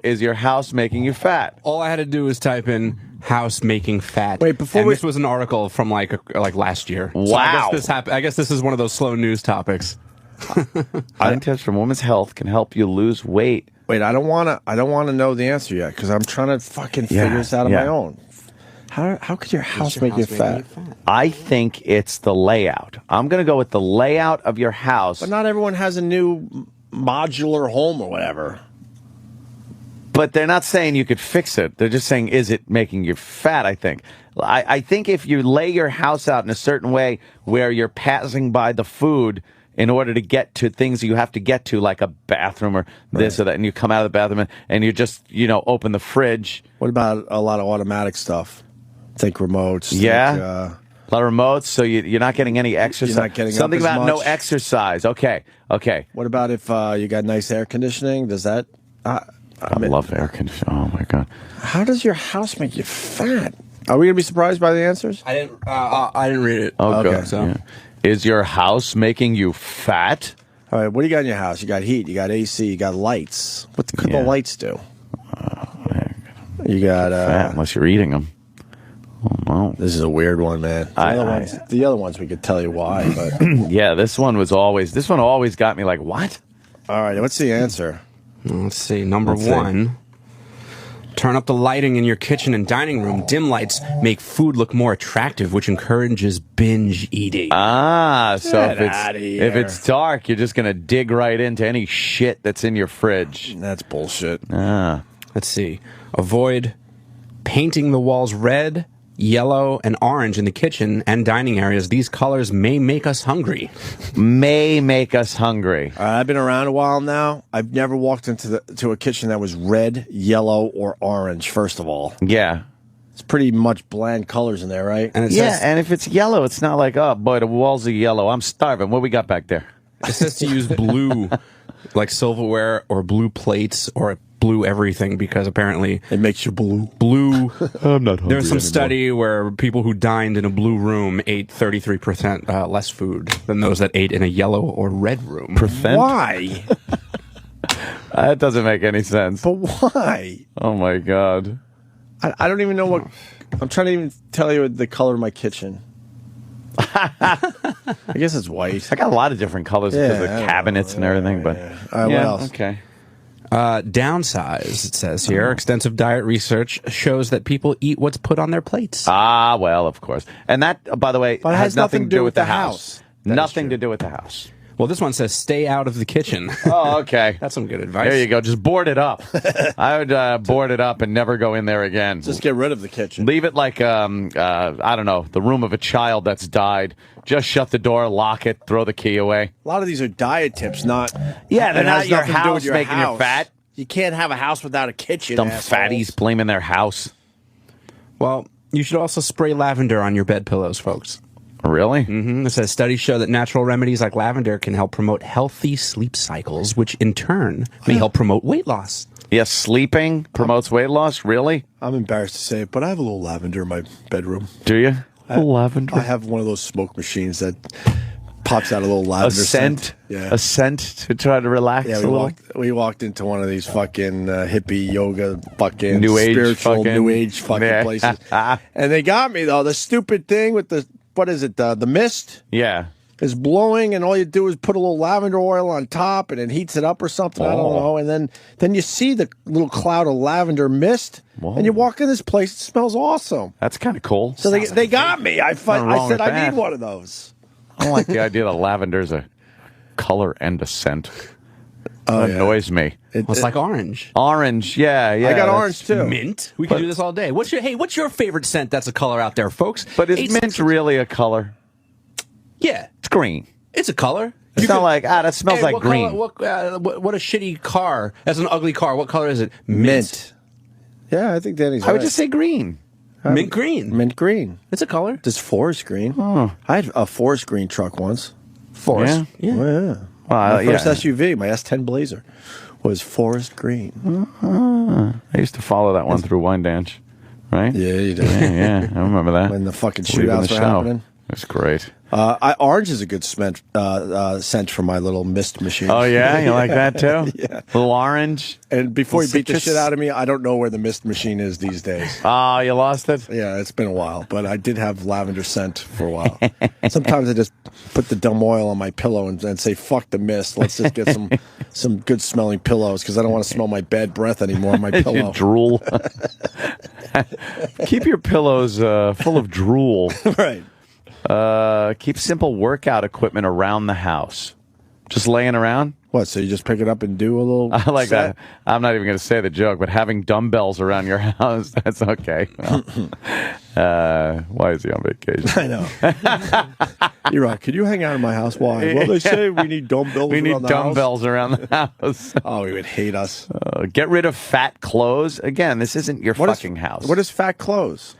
is your house making you fat? All I had to do was type in "house making fat." Wait, before this was an article from like last year. Wow. So I guess this is one of those slow news topics. Eye test from Women's Health can help you lose weight. Wait, I don't want to know the answer yet because I'm trying to fucking figure this out on my own. How could your house make you fat? I think it's the layout. I'm going to go with the layout of your house. But not everyone has a new modular home or whatever. But they're not saying you could fix it. They're just saying, is it making you fat, I think. I think if you lay your house out in a certain way where you're passing by the food in order to get to things you have to get to, like a bathroom or this or that, and you come out of the bathroom and you just, open the fridge. What about a lot of automatic stuff? Think remotes. Yeah. Think, a lot of remotes, so you're not getting any exercise. You're not getting something up as about no much. exercise. Okay. What about if you got nice air conditioning? Does that... I love air conditioning. Oh, my God. How does your house make you fat? Are we going to be surprised by the answers? I didn't read it. Oh, Okay. good. So. Yeah. Is your house making you fat? All right, what do you got in your house? You got heat, you got AC, you got lights. What could the lights do? You got... fat, unless you're eating them. Oh, no. This is a weird one, man. The other ones we could tell you why, but... Yeah, this one always got me like, what? All right, what's the answer? Let's see. Number one. Turn up the lighting in your kitchen and dining room. Dim lights make food look more attractive, which encourages binge eating. Ah, so Get if it's dark, you're just going to dig right into any shit that's in your fridge. That's bullshit. Ah. Let's see. Avoid painting the walls red, yellow, and orange in the kitchen and dining areas. These colors may make us hungry. May make us hungry. I've been around a while now. I've never walked into a kitchen that was red, yellow, or orange, first of all. Yeah. It's pretty much bland colors in there, right? And it Yeah, says, and if it's yellow, it's not like, oh, boy, the walls are yellow. I'm starving. What we got back there? it says to use blue, like silverware or blue plates or blue everything, because apparently it makes you blue. I'm not hungry. There's some study where people who dined in a blue room ate 33% less food than those that ate in a yellow or red room. Why? That doesn't make any sense. But why? Oh, my God. I don't even know what... I'm trying to even tell you the color of my kitchen. I guess it's white. I got a lot of different colors because of the cabinets and everything. But what else? Okay. Downsize, it says here. Extensive diet research shows that people eat what's put on their plates. Ah, well, of course. And that, by the way, But it has nothing to do with the house. That is Nothing true. to do with the house. Well, this one says stay out of the kitchen. Oh, okay. That's some good advice. There you go. Just board it up. I would board it up and never go in there again. Just get rid of the kitchen. Leave it like, I don't know, the room of a child that's died. Just shut the door, lock it, throw the key away. A lot of these are diet tips, not... Yeah, they're it not has your nothing to do with house making you fat. You can't have a house without a kitchen, Dumb assholes. fatties blaming their house. Well, you should also spray lavender on your bed pillows, folks. Really? Mm-hmm. It says studies show that natural remedies like lavender can help promote healthy sleep cycles, which in turn may help promote weight loss. Yes, sleeping promotes weight loss? Really? I'm embarrassed to say it, but I have a little lavender in my bedroom. Do you? Lavender? I have one of those smoke machines that pops out a little lavender A scent? Yeah. A scent to try to relax Yeah, a little? we walked into one of these fucking hippie yoga fucking New age spiritual fucking- new age fucking Yeah. places. And they got me though. The stupid thing with the what is it? The mist Yeah. is blowing, and all you do is put a little lavender oil on top, and it heats it up or something. I don't know. And then you see the little cloud of lavender mist, and you walk in this place. It smells awesome. That's kind of cool. So they got me. I Nothing wrong said with I that. need one of those. I don't like the idea that lavender's a color and a scent. Oh, That annoys me. It's like orange. Orange, yeah. I got that's- orange too. Mint. We can do this all day. What's your favorite scent that's a color out there, folks? But is mint really a color? Yeah. It's green. It's a color. It's not like, that smells Hey, like what green. Color, what a shitty car. That's an ugly car. What color is it? Mint. Yeah, I think Danny's I would right. just say green. Mint green. Mint green. It's a color. Does forest green? Oh. I had a forest green truck once. Forest. Yeah? Oh, yeah. Well, My first yeah. SUV, my S10 Blazer, was forest green. I used to follow that one through Wine Dance, right? Yeah, you did. Yeah, I remember that. When the fucking Leaving shootouts the were show. happening. That's great. Orange is a good scent for my little mist machine. Oh, yeah? You like that, too? Yeah. Little orange? And before you beat the Citrus? shit out of me, I don't know where the mist machine is these days. Oh, you lost it? Yeah, it's been a while, but I did have lavender scent for a while. Sometimes I just put the dumb oil on my pillow and say, fuck the mist. Let's just get some good smelling pillows because I don't want to smell my bad breath anymore on my pillow. You drool. Keep your pillows full of drool. Right. Keep simple workout equipment around the house. Just laying around. What, so you just pick it up and do a little I like set? that. I'm not even going to say the joke, but having dumbbells around your house, that's okay. Well, why is he on vacation? I know. You're right. Could you hang out in my house? Why? Well, they say we need dumbbells We need around the dumbbells around the house. Oh, he would hate us. Get rid of fat clothes. Again, this isn't your fucking house. What is fat clothes?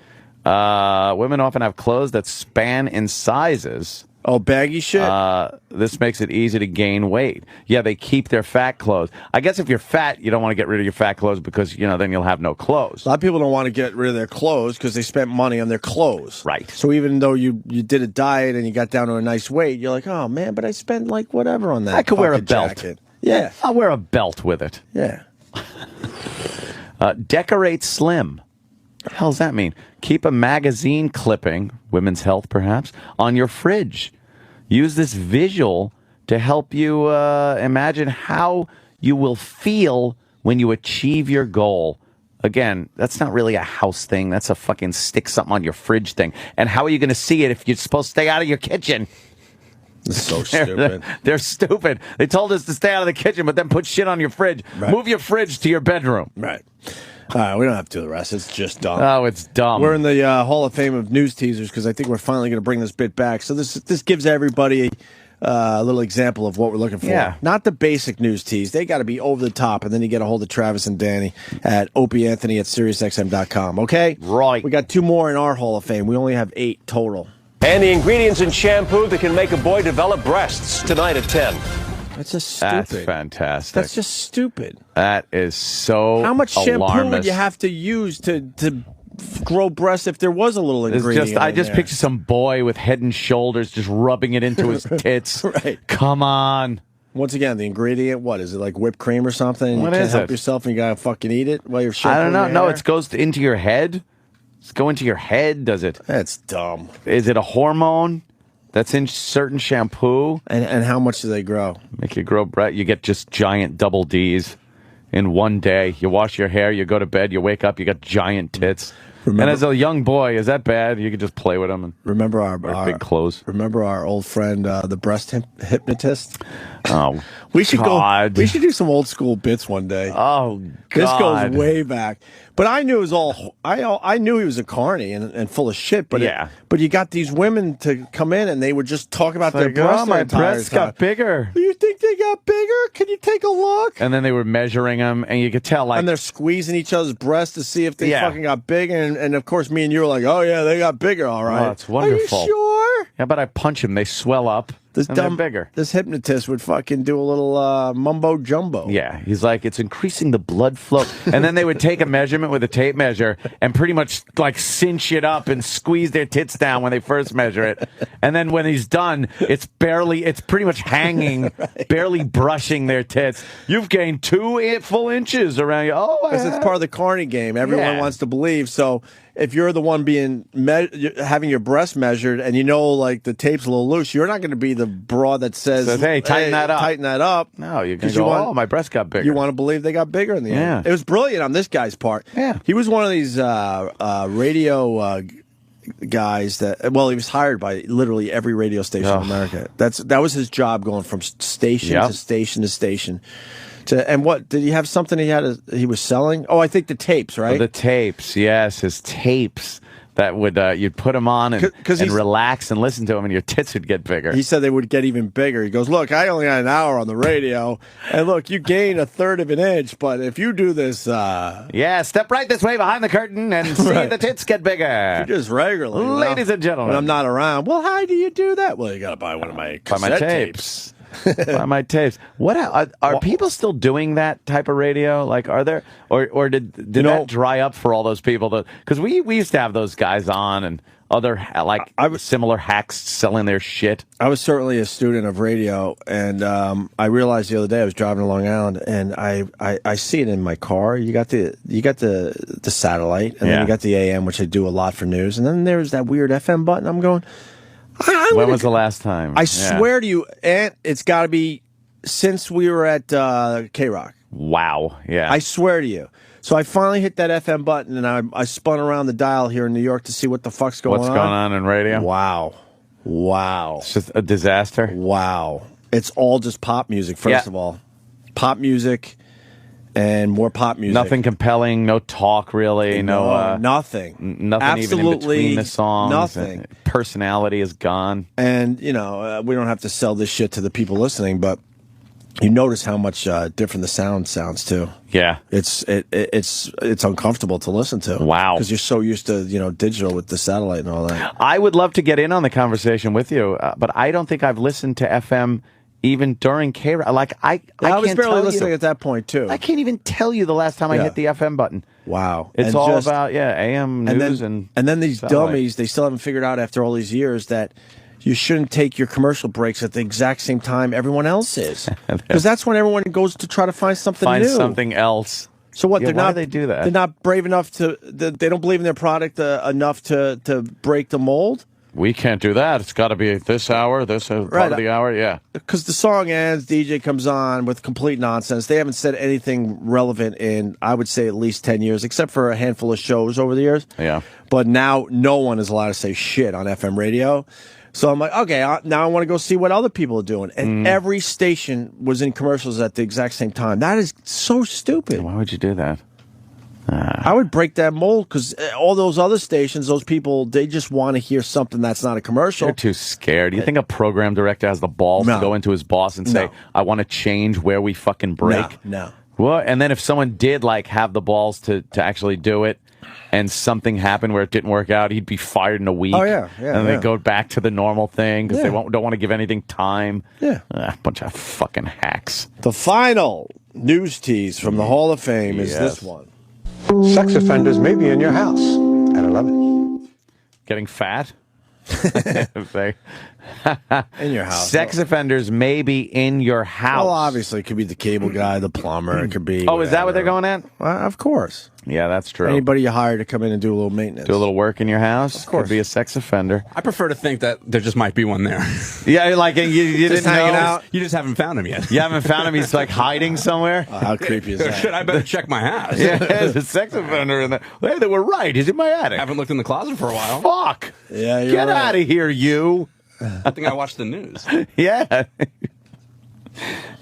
Women often have clothes that span in sizes. Oh, baggy shit? This makes it easy to gain weight. Yeah, they keep their fat clothes. I guess if you're fat, you don't want to get rid of your fat clothes because, then you'll have no clothes. A lot of people don't want to get rid of their clothes because they spent money on their clothes. Right. So even though you did a diet and you got down to a nice weight, you're like, oh, man, but I spent like whatever on that. I could wear a belt. Jacket. Yeah. I'll wear a belt with it. Yeah. Decorate slim. What the hell does that mean? Keep a magazine clipping, Women's Health perhaps, on your fridge. Use this visual to help you imagine how you will feel when you achieve your goal. Again, that's not really a house thing. That's a fucking stick something on your fridge thing. And how are you going to see it if you're supposed to stay out of your kitchen? It's so stupid. They're stupid. They told us to stay out of the kitchen, but then put shit on your fridge. Right. Move your fridge to your bedroom. Right. We don't have to do the rest. It's just dumb. Oh, it's dumb. We're in the Hall of Fame of news teasers because I think we're finally going to bring this bit back. So this gives everybody a little example of what we're looking for. Yeah. Not the basic news tease. They got to be over the top, and then you get a hold of Travis and Danny at Opie Anthony at SiriusXM.com. Okay? Right. We got 2 more in our Hall of Fame. We only have 8 total. And the ingredients in shampoo that can make a boy develop breasts tonight at 10. That's just stupid. That's fantastic. That's just stupid. That is so How much shampoo alarmist. would you have to use to grow breasts if there was a little ingredient? I just picture some boy with head and shoulders just rubbing it into his tits. Right. Come on. Once again, the ingredient, what is it, like whipped cream or something? What you can't is help it? yourself and you gotta fucking eat it while you're shampooing I don't know. your No, hair? it goes into your head. It's go into your head, does it? That's dumb. Is it a hormone that's in certain shampoo? And how much do they grow? Make you grow breath. You get just giant double Ds in one day. You wash your hair, you go to bed, you wake up, you got giant tits. And as a young boy, is that bad? You could just play with them and remember our big clothes. Remember our old friend, the breast hypnotist? Oh, we should God. We should do some old school bits one day. Oh, God. This goes way back. But I knew it was all. I knew he was a carny and full of shit. But yeah. But you got these women to come in and they would just talk about their breasts. Oh, my breasts got bigger. Do you think they got bigger? Can you take a look? And then they were measuring them, and you could tell, like, and they're squeezing each other's breasts to see if they Yeah. fucking got big. And of course, me and you were like, oh yeah, they got bigger. All right. Oh, it's wonderful. Are you sure? How about I punch them? They swell up. This and dumb they're bigger. This hypnotist would fucking do a little mumbo jumbo. Yeah, he's like, it's increasing the blood flow. And then they would take a measurement with a tape measure and pretty much like cinch it up and squeeze their tits down when they first measure it. And then when he's done, it's pretty much hanging, right. Barely brushing their tits. You've gained 2 full inches around you. Oh, because it's part of the carny game. Everyone wants to believe. So if you're the one being having your breast measured and you know like the tape's a little loose, you're not going to be the broad that says, hey, tighten that up. Tighten that up. No, you're going to go, oh, my breast got bigger. You want to believe they got bigger in the end. It was brilliant on this guy's part. Yeah. He was one of these radio guys that, well, he was hired by literally every radio station in America. That was his job, going from station to station to station. And what did he have? Something he was selling? Oh, I think the tapes, right? Oh, the tapes, yes, his tapes. That would you'd put them on and relax and listen to them, and your tits would get bigger. He said they would get even bigger. He goes, "Look, I only got an hour on the radio, and look, you gain 1/3 of an inch, but if you do this, step right this way behind the curtain and see the tits get bigger. Just regularly, ladies and gentlemen. When I'm not around, well, how do you do that? Well, you got to buy one of my cassette tapes. Buy my tapes. What are people still doing that type of radio? Like, are there or did that dry up for all those people? Because we used to have those guys on and other similar hacks selling their shit. I was certainly a student of radio, and I realized the other day I was driving along Long Island, and I see it in my car. You got the satellite, and then you got the AM, which I do a lot for news, and then there's that weird FM button. I'm going. When was the last time? I swear to you, Aunt, it's got to be since we were at K-Rock. Wow. Yeah. I swear to you. So I finally hit that FM button, and I spun around the dial here in New York to see what the fuck's going on. What's going on in radio? Wow. It's just a disaster. Wow. It's all just pop music, first of all. Pop music and more pop music. Nothing compelling, no talk really, nothing. Nothing Absolutely even in between the songs. Nothing. Personality is gone. And, we don't have to sell this shit to the people listening, but you notice how much different the sound sounds too. Yeah, it's uncomfortable to listen to. Wow, because you're so used to digital with the satellite and all that. I would love to get in on the conversation with you, but I don't think I've listened to FM even during K. Like I was barely listening at that point too. I can't even tell you the last time I hit the FM button. Wow, it's all about AM news and then these satellite. dummies. They still haven't figured out after all these years that you shouldn't take your commercial breaks at the exact same time everyone else is, because that's when everyone goes to try to find something new. Find something else. So what? Why do they do that? They're not brave enough to. They don't believe in their product enough to break the mold. We can't do that. It's got to be this hour, part of the hour. Yeah, because the song ends, DJ comes on with complete nonsense. They haven't said anything relevant in, I would say, at least 10 years, except for a handful of shows over the years. Yeah. But now no one is allowed to say shit on FM radio. So I'm like, okay, now I want to go see what other people are doing. And every station was in commercials at the exact same time. That is so stupid. Why would you do that? I would break that mold, because all those other stations, those people, they just want to hear something that's not a commercial. They're too scared. Do you think a program director has the balls to go into his boss and say, I want to change where we fucking break? No. Well, and then if someone did have the balls to actually do it, and something happened where it didn't work out, he'd be fired in a week. Oh, yeah. And they go back to the normal thing because they don't want to give anything time. Yeah. Bunch of fucking hacks. The final news tease from the Hall of Fame is this one. Sex offenders may be in your house, and I love it. Getting fat? In your house. Sex offenders may be in your house. Well, obviously, it could be the cable guy, the plumber. It could be. Oh, is that what they're going at? Of course. Yeah, that's true. Anybody you hire to come in and do a little maintenance. Do a little work in your house. Of course. Could be a sex offender. I prefer to think that there just might be one there. Yeah, like you just didn't hanging know. out. You just haven't found him yet. You haven't found him. He's hiding somewhere. Oh, how creepy is that? Shit, I better check my house. Yeah, there's a sex offender in there. Hey, they were right. He's in my attic. I haven't looked in the closet for a while. Fuck. Yeah, you're Get right. out of here, you. I think I watched the news. Yeah.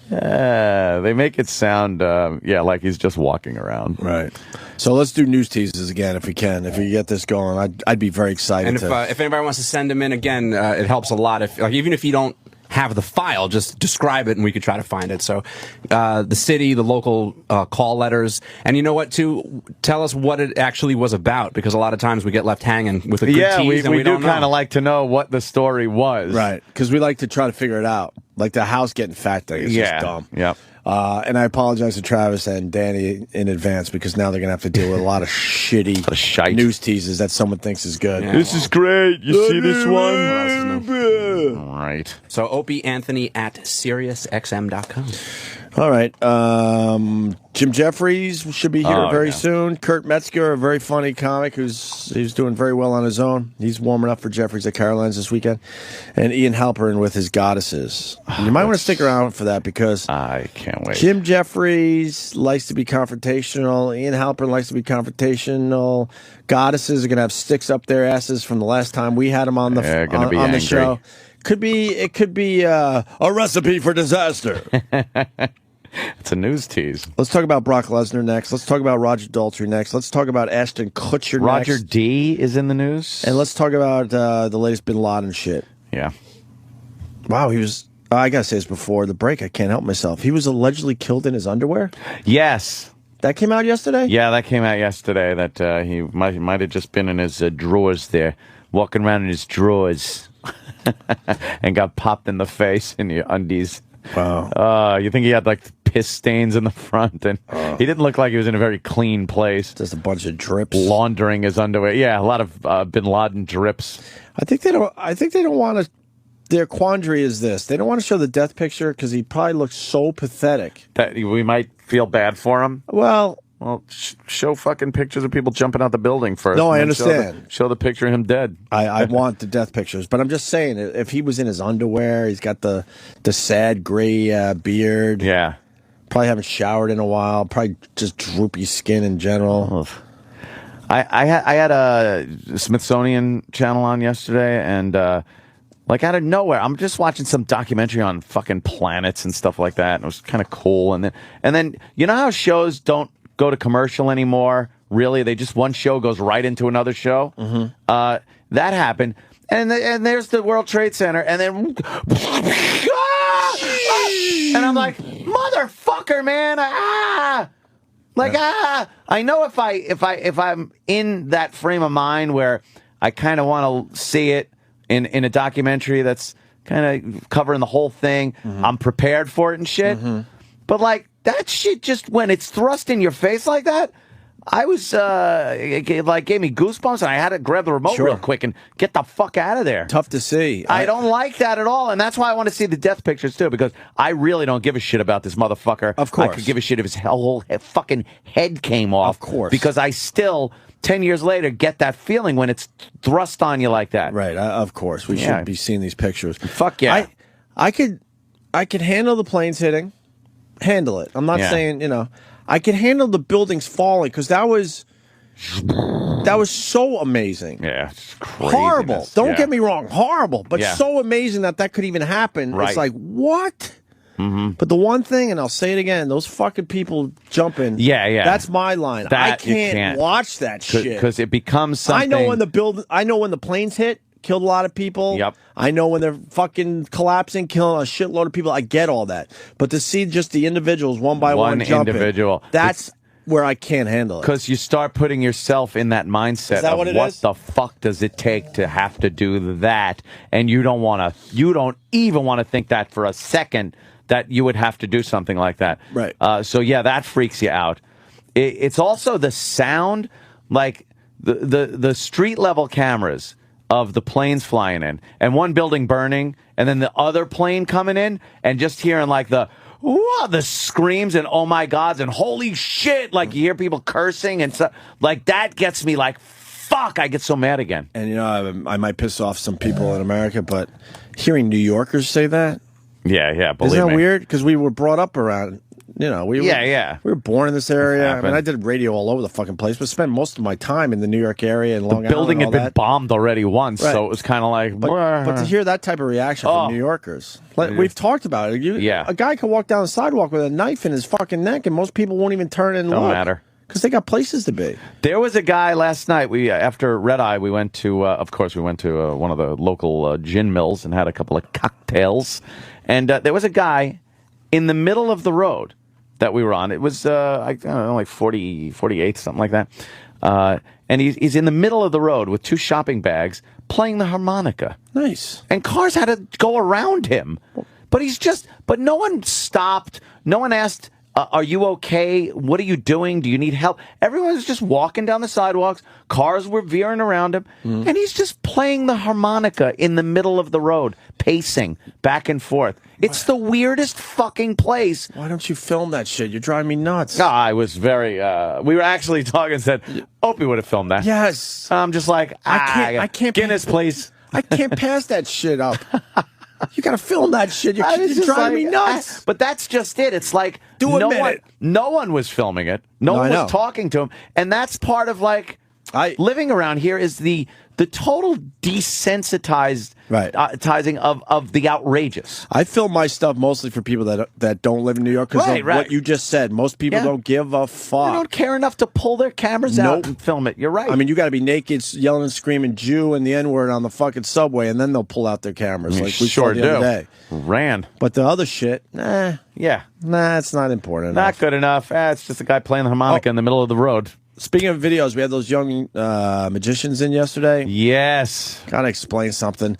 They make it sound, like he's just walking around. Right. So let's do news teases again if we can. If we get this going, I'd be very excited. And if anybody wants to send them in again, it helps a lot. Even if you don't have the file, just describe it and we could try to find it. So the city, the local call letters, and you know what, too? Tell us what it actually was about, because a lot of times we get left hanging with a good tease and we do don't kind know. of like to know what the story was. Right, because we like to try to figure it out. Like the house getting fat thing is just dumb. Yeah. And I apologize to Travis and Danny in advance, because now they're going to have to deal with a lot of shitty news teases that someone thinks is good. Yeah. This is great. You see this one? All right. So Opie Anthony at SiriusXM.com. All right. Jim Jeffries should be here very soon. Kurt Metzger, a very funny comic he's doing very well on his own. He's warming up for Jeffries at Caroline's this weekend. And Ian Halperin with his Goddesses. You might want to stick around for that, because I can't wait. Jim Jeffries likes to be confrontational. Ian Halperin likes to be confrontational. Goddesses are going to have sticks up their asses from the last time we had them on the the show. It could be a recipe for disaster. It's a news tease. Let's talk about Brock Lesnar next. Let's talk about Roger Daltrey next. Let's talk about Ashton Kutcher Roger next. D is in the news. And let's talk about the latest Bin Laden shit. Yeah. Wow, he was... I got to say this before the break. I can't help myself. He was allegedly killed in his underwear? Yes. That came out yesterday? Yeah, that came out yesterday, that he might have just been in his drawers there, walking around in his drawers, and got popped in the face in the undies. Wow. You think he had piss stains in the front, and he didn't look like he was in a very clean place. Just a bunch of drips. Laundering his underwear. Yeah, a lot of Bin Laden drips. I think they don't want to... Their quandary is this. They don't want to show the death picture because he probably looks so pathetic. That we might feel bad for him? Well, show fucking pictures of people jumping out the building first. No, I understand. Show the picture of him dead. I want the death pictures. But I'm just saying, if he was in his underwear, he's got the sad gray beard. Yeah. Probably haven't showered in a while. Probably just droopy skin in general. I had a Smithsonian channel on yesterday, and like out of nowhere, I'm just watching some documentary on fucking planets and stuff like that, and it was kind of cool. And then you know how shows don't go to commercial anymore? Really, they just one show goes right into another show. That happened, and there's the World Trade Center, and then and I'm like, motherfucker, man, I know if I'm in that frame of mind where I kind of want to see it in a documentary that's kind of covering the whole thing, I'm prepared for it and shit. But like that shit, just when it's thrust in your face like that, I was it gave me goosebumps, and I had to grab the remote real quick and get the fuck out of there. Tough to see. I don't like that at all, and that's why I want to see the death pictures too, because I really don't give a shit about this motherfucker. Of course, I could give a shit if his whole fucking head came off. Of course, because I still 10 years later get that feeling when it's thrust on you like that. Right. Of course, we should be seeing these pictures. Fuck yeah. I could handle the planes hitting, handle it. I'm not saying I could handle the buildings falling because that was so amazing. Yeah, it's craziness. Horrible. Don't get me wrong, horrible, but so amazing that could even happen. Right. It's like, what? But the one thing, and I'll say it again, those fucking people jumping. Yeah. That's my line. I can't watch that shit because it becomes something. I know when the planes hit, killed a lot of people. Yep. I know when they're fucking collapsing, killing a shitload of people. I get all that. But to see just the individuals one by one jumping, that's where I can't handle it. Because you start putting yourself in that mindset is that of what the fuck does it take to have to do that, and you don't even want to think that for a second that you would have to do something like that. Right. So yeah, that freaks you out. It's also the sound, like the street level cameras of the planes flying in, and one building burning, and then the other plane coming in, and just hearing like the screams and oh my gods and holy shit, like you hear people cursing and stuff like that gets me like fuck. I get so mad again. And I might piss off some people in America, but hearing New Yorkers say that, believe isn't that me. Weird? Because we were brought up around. We were born in this area. I mean, I did radio all over the fucking place, but spent most of my time in the New York area and Long Island. The building had been bombed already once, so it was kind of like. But to hear that type of reaction from New Yorkers, we've talked about it. A guy could walk down the sidewalk with a knife in his fucking neck, and most people won't even turn and look. Don't matter. Because they got places to be. There was a guy last night. After Red Eye, we went to, of course, one of the local gin mills and had a couple of cocktails. And there was a guy in the middle of the road that we were on. It was, I don't know, like 48, something like that. And he's in the middle of the road with two shopping bags playing the harmonica. Nice. And cars had to go around him. But no one stopped. No one asked, are you okay? What are you doing? Do you need help? Everyone was just walking down the sidewalks. Cars were veering around him. And he's just playing the harmonica in the middle of the road, pacing back and forth. It's the weirdest fucking place. Why don't you film that shit? You're driving me nuts. I was very, we were actually talking and said, Opie would have filmed that. Yes. I'm just like, I can't Guinness, please. I can't pass that shit up. You gotta film that shit. You're driving me nuts. But that's just it. It's like no one was filming it. No one was talking to him. And that's part of like living around here is the total desensitized tizing of the outrageous. I film my stuff mostly for people that don't live in New York because what you just said. Most people don't give a fuck. They don't care enough to pull their cameras out and film it. You're right. I mean, you got to be naked, yelling and screaming Jew and the N-word on the fucking subway, and then they'll pull out their cameras like we sure saw the other day. Ran. But the other shit, it's not important enough. Not good enough. It's just a guy playing the harmonica in the middle of the road. Speaking of videos, we had those young magicians in yesterday. Yes. Gotta explain something.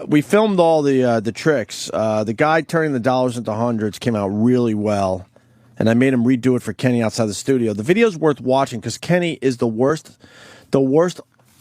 We filmed all the tricks. The guy turning the dollars into hundreds came out really well. And I made him redo it for Kenny outside the studio. The video's worth watching because Kenny is the worst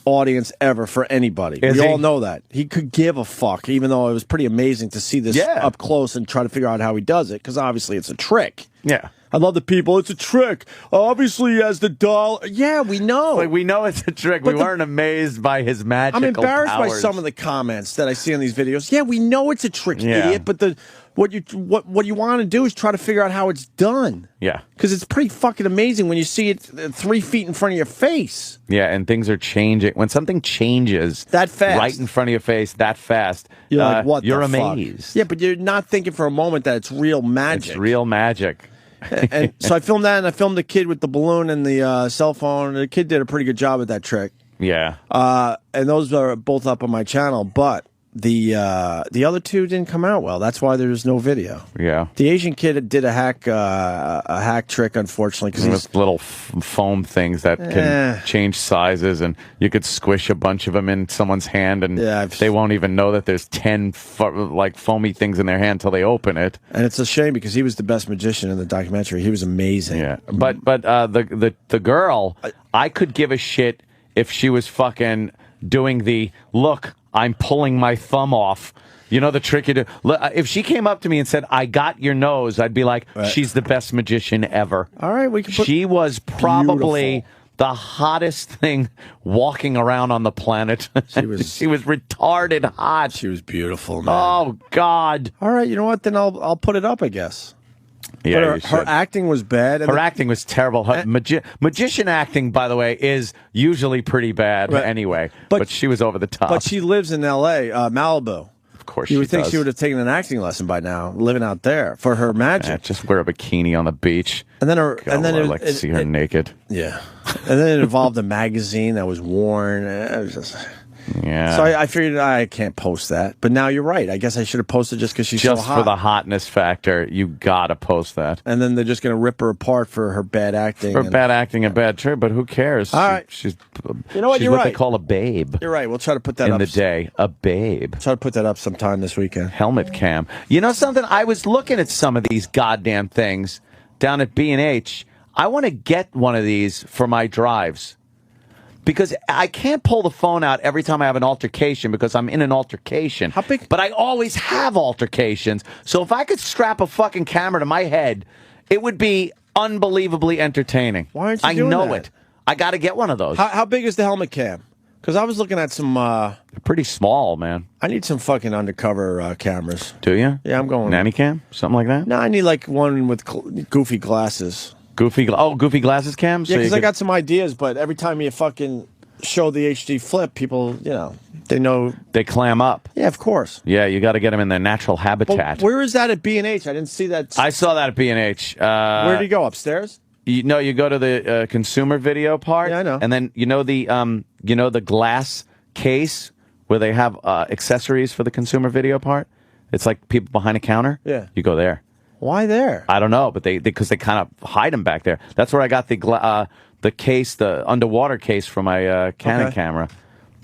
audience ever for anybody. We all know that. He could give a fuck, even though it was pretty amazing to see this up close and try to figure out how he does it, because obviously it's a trick. Yeah. I love the people. It's a trick. Obviously, he has the doll. Yeah, we know. Like, we know it's a trick. But we weren't amazed by his magical I'm embarrassed by powers. some of the comments that I see on these videos. Yeah, we know it's a trick, idiot. But what you want to do is try to figure out how it's done. Yeah. Because it's pretty fucking amazing when you see it 3 feet in front of your face. Yeah, and things are changing. When something changes that fast, right in front of your face, that fast, you're like, what? You're the fuck? amazed. Yeah, but you're not thinking for a moment that it's real magic. It's real magic. And so I filmed that, and I filmed the kid with the balloon and the cell phone. The kid did a pretty good job at that trick. Yeah. And those are both up on my channel, but the other two didn't come out well. That's why there's no video. Yeah. The Asian kid did a hack trick, unfortunately, because with little foam things that can change sizes, and you could squish a bunch of them in someone's hand, and they won't even know that there's 10 foamy things in their hand until they open it. And it's a shame because he was the best magician in the documentary. He was amazing. Yeah. But the girl, I could give a shit if she was fucking doing the look. I'm pulling my thumb off. You know the trick you do? If she came up to me and said, I got your nose, I'd be like, she's the best magician ever. All right, we can put She was probably the hottest thing walking around on the planet. She was retarded hot. She was beautiful, man. Oh, God. All right, you know what? Then I'll put it up, I guess. Yeah, but her acting was bad. Her acting was terrible. Her magician acting, by the way, is usually pretty bad anyway. But she was over the top. But she lives in L.A., Malibu. Of course you would think she would have taken an acting lesson by now, living out there for her magic. Yeah, just wear a bikini on the beach. And then I'd like to see her naked. Yeah. And then it involved a magazine that was worn. It was just... Yeah. So I figured I can't post that. But now you're right. I guess I should have posted just because she's so hot. Just for the hotness factor, you gotta post that. And then they're just going to rip her apart for her bad acting. For bad acting and bad trick, but who cares? All right. She's you know what? She's you're what right. they call a babe. You're right. We'll try to put that in up. the day. A babe. Try to put that up sometime this weekend. Helmet cam. You know something? I was looking at some of these goddamn things down at B&H. I want to get one of these for my drives. Because I can't pull the phone out every time I have an altercation because I'm in an altercation. How big? But I always have altercations. So if I could strap a fucking camera to my head, it would be unbelievably entertaining. Why aren't you doing I know that? it. I got to get one of those. How big is the helmet cam? Because I was looking at some... They're pretty small, man. I need some fucking undercover cameras. Do you? Yeah, I'm going... Nanny cam? Something like that? No, I need like one with goofy glasses. Goofy glasses cam? Yeah, because I got some ideas, but every time you fucking show the HD flip, people, they know. They clam up. Yeah, of course. Yeah, you got to get them in their natural habitat. But where is that at B&H? I didn't see that. I saw that at B&H. Where did you go? Upstairs? You go to the consumer video part. Yeah, I know. And then the glass case where they have accessories for the consumer video part. It's like people behind a counter. Yeah. You go there. Why there? I don't know, but because they kind of hide them back there. That's where I got the case, the underwater case for my Canon camera.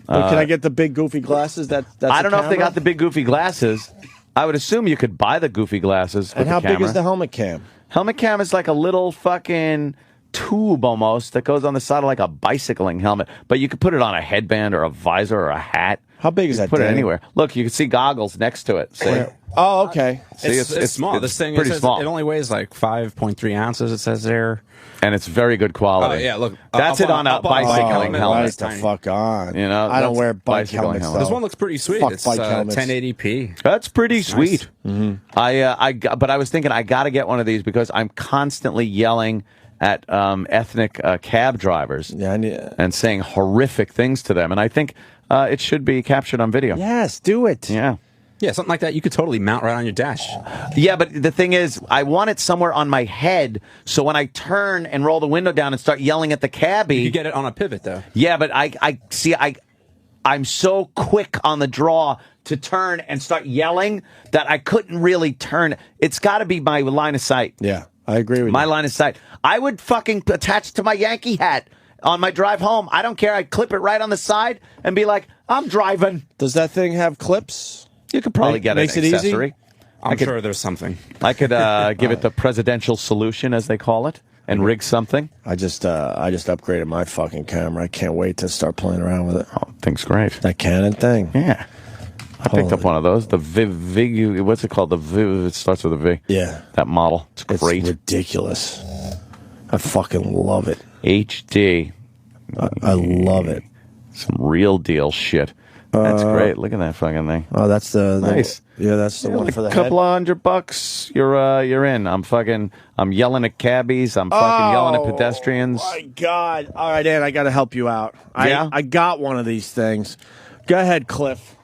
Can I get the big goofy glasses? That's I don't know if they got the big goofy glasses. I would assume you could buy the goofy glasses. And how big is the helmet cam? Helmet cam is like a little fucking tube almost that goes on the side of like a bicycling helmet. But you could put it on a headband or a visor or a hat. How big is that? Put it anywhere. Look, you can see goggles next to it. See? Oh, okay. See, it's small. This thing pretty small. It only weighs like 5.3 ounces. It says there, and it's very good quality. Oh yeah, look, that's it on a bicycling helmet. Right the fuck on. You know, I don't wear bike helmets. This one looks pretty sweet. Fuck it's bike helmets. 1080p. That's pretty sweet. Nice. Mm-hmm. But I was thinking I got to get one of these because I'm constantly yelling at ethnic cab drivers and saying horrific things to them, and I think it should be captured on video. Yes, do it. Yeah. Yeah, something like that you could totally mount right on your dash. Yeah, but the thing is, I want it somewhere on my head, so when I turn and roll the window down and start yelling at the cabbie... You get it on a pivot, though. Yeah, but I'm so quick on the draw to turn and start yelling that I couldn't really turn. It's got to be my line of sight. Yeah, I agree with you. My line of sight. I would fucking attach it to my Yankee hat on my drive home. I don't care. I'd clip it right on the side and be like, I'm driving. Does that thing have clips? You could probably get an accessory. Easy? I'm sure there's something. I could give it the presidential solution, as they call it, and rig something. I just upgraded my fucking camera. I can't wait to start playing around with it. Oh, thing's great. That Canon thing. Yeah. I picked up one of those. The Vig, what's it called? The Viv, it starts with a V. Yeah. That model. It's great. It's ridiculous. I fucking love it. HD. I love it. Some real deal shit. That's great. Look at that fucking thing. Oh, that's the nice. Yeah, that's the one for the head. A couple of $100, you're in. I'm yelling at cabbies. I'm fucking yelling at pedestrians. Oh my God! All right, Ann, I got to help you out. Yeah? I got one of these things. Go ahead, Cliff.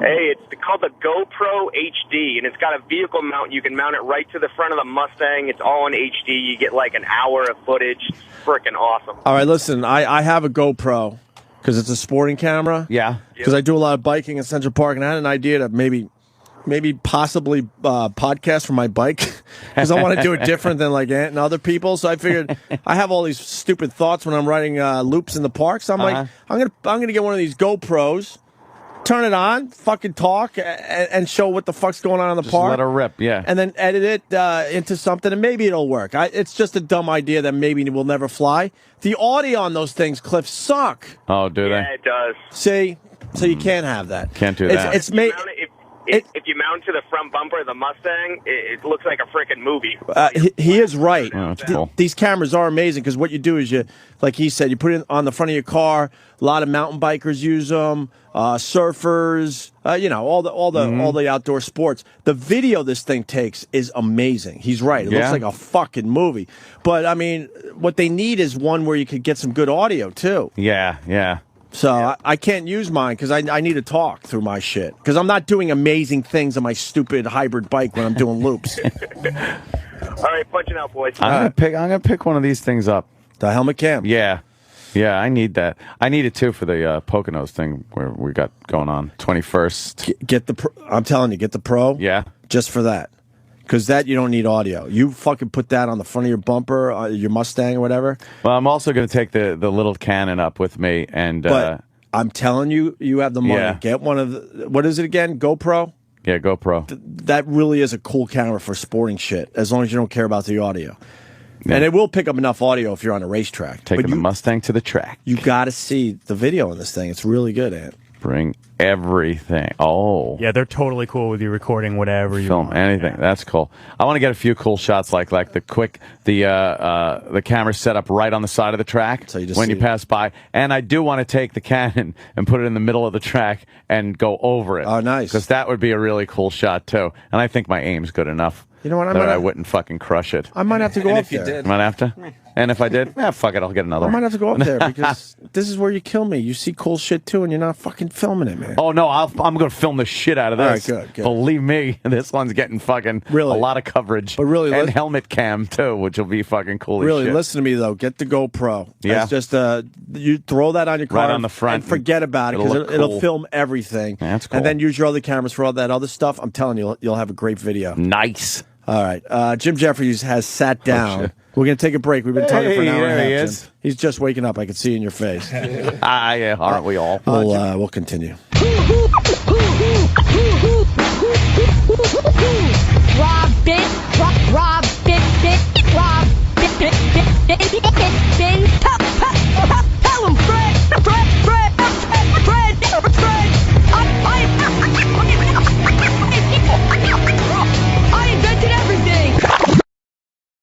Hey, it's called the GoPro HD, and it's got a vehicle mount. You can mount it right to the front of the Mustang. It's all in HD. You get like an hour of footage. It's freaking awesome. All right, listen, I have a GoPro because it's a sporting camera. Yeah. Because I do a lot of biking in Central Park, and I had an idea to maybe possibly podcast from my bike because I want to do it different than like Ant and other people. So I figured I have all these stupid thoughts when I'm riding loops in the park. So I'm like, I'm gonna get one of these GoPros. Turn it on, fucking talk, and show what the fuck's going on in the park. Let her rip, yeah. And then edit it into something, and maybe it'll work. It's just a dumb idea that maybe will never fly. The audio on those things, Cliff, suck. Oh, do they? Yeah, it does. See? So you can't have that. Can't do that. It's made... If you mount to the front bumper of the Mustang, it looks like a freaking movie. He is right. Oh, that's cool. These cameras are amazing because what you do is like he said, you put it on the front of your car. A lot of mountain bikers use them, surfers, all the outdoor sports. The video this thing takes is amazing. He's right. It looks like a fucking movie. But I mean, what they need is one where you could get some good audio too. Yeah, yeah. So I can't use mine because I need to talk through my shit. Because I'm not doing amazing things on my stupid hybrid bike when I'm doing loops. All right, punching out, boys. I'm gonna pick one of these things up. The helmet cam. Yeah, I need that. I need it too for the Poconos thing where we got going on 21st. Get the. I'm telling you, get the Pro. Yeah, just for that. Because that you don't need audio. You fucking put that on the front of your bumper, your Mustang or whatever. Well, I'm also going to take the little Canon up with me, and but I'm telling you, you have the money. Yeah. Get one of the. What is it again? GoPro. Yeah, GoPro. That really is a cool camera for sporting shit. As long as you don't care about the audio, and it will pick up enough audio if you're on a racetrack. Taking the Mustang to the track. You got to see the video on this thing. It's really good, Ant. Bring everything. Oh. Yeah, they're totally cool with you recording whatever you film want. anything. Yeah. That's cool. I want to get a few cool shots like the camera set up right on the side of the track so you when you pass by. And I do want to take the Canon and put it in the middle of the track and go over it. Oh, nice. Because that would be a really cool shot too. And I think my aim's good enough. You know what? I wouldn't fucking crush it. I might have to go up there. You did. Might have to. And if I did, fuck it, I'll get another I one. might have to go up there because this is where you kill me. You see cool shit too, and you're not fucking filming it, man. Oh no, I'm going to film the shit out of this. All right, good. Believe me, this one's getting fucking a lot of coverage. But really, and helmet cam too, which will be fucking cool. Really, as shit. listen to me though. Get the GoPro. Yeah. It's just you throw that on your car right on the front and forget about it because it'll film everything. Yeah, that's cool. And then use your other cameras for all that other stuff. I'm telling you, you'll have a great video. Nice. All right. Jim Jeffries has sat down. We're going to take a break. We've been talking for an hour and a half. There he is. He's just waking up. I can see in your face. Yeah, aren't we all? We'll continue.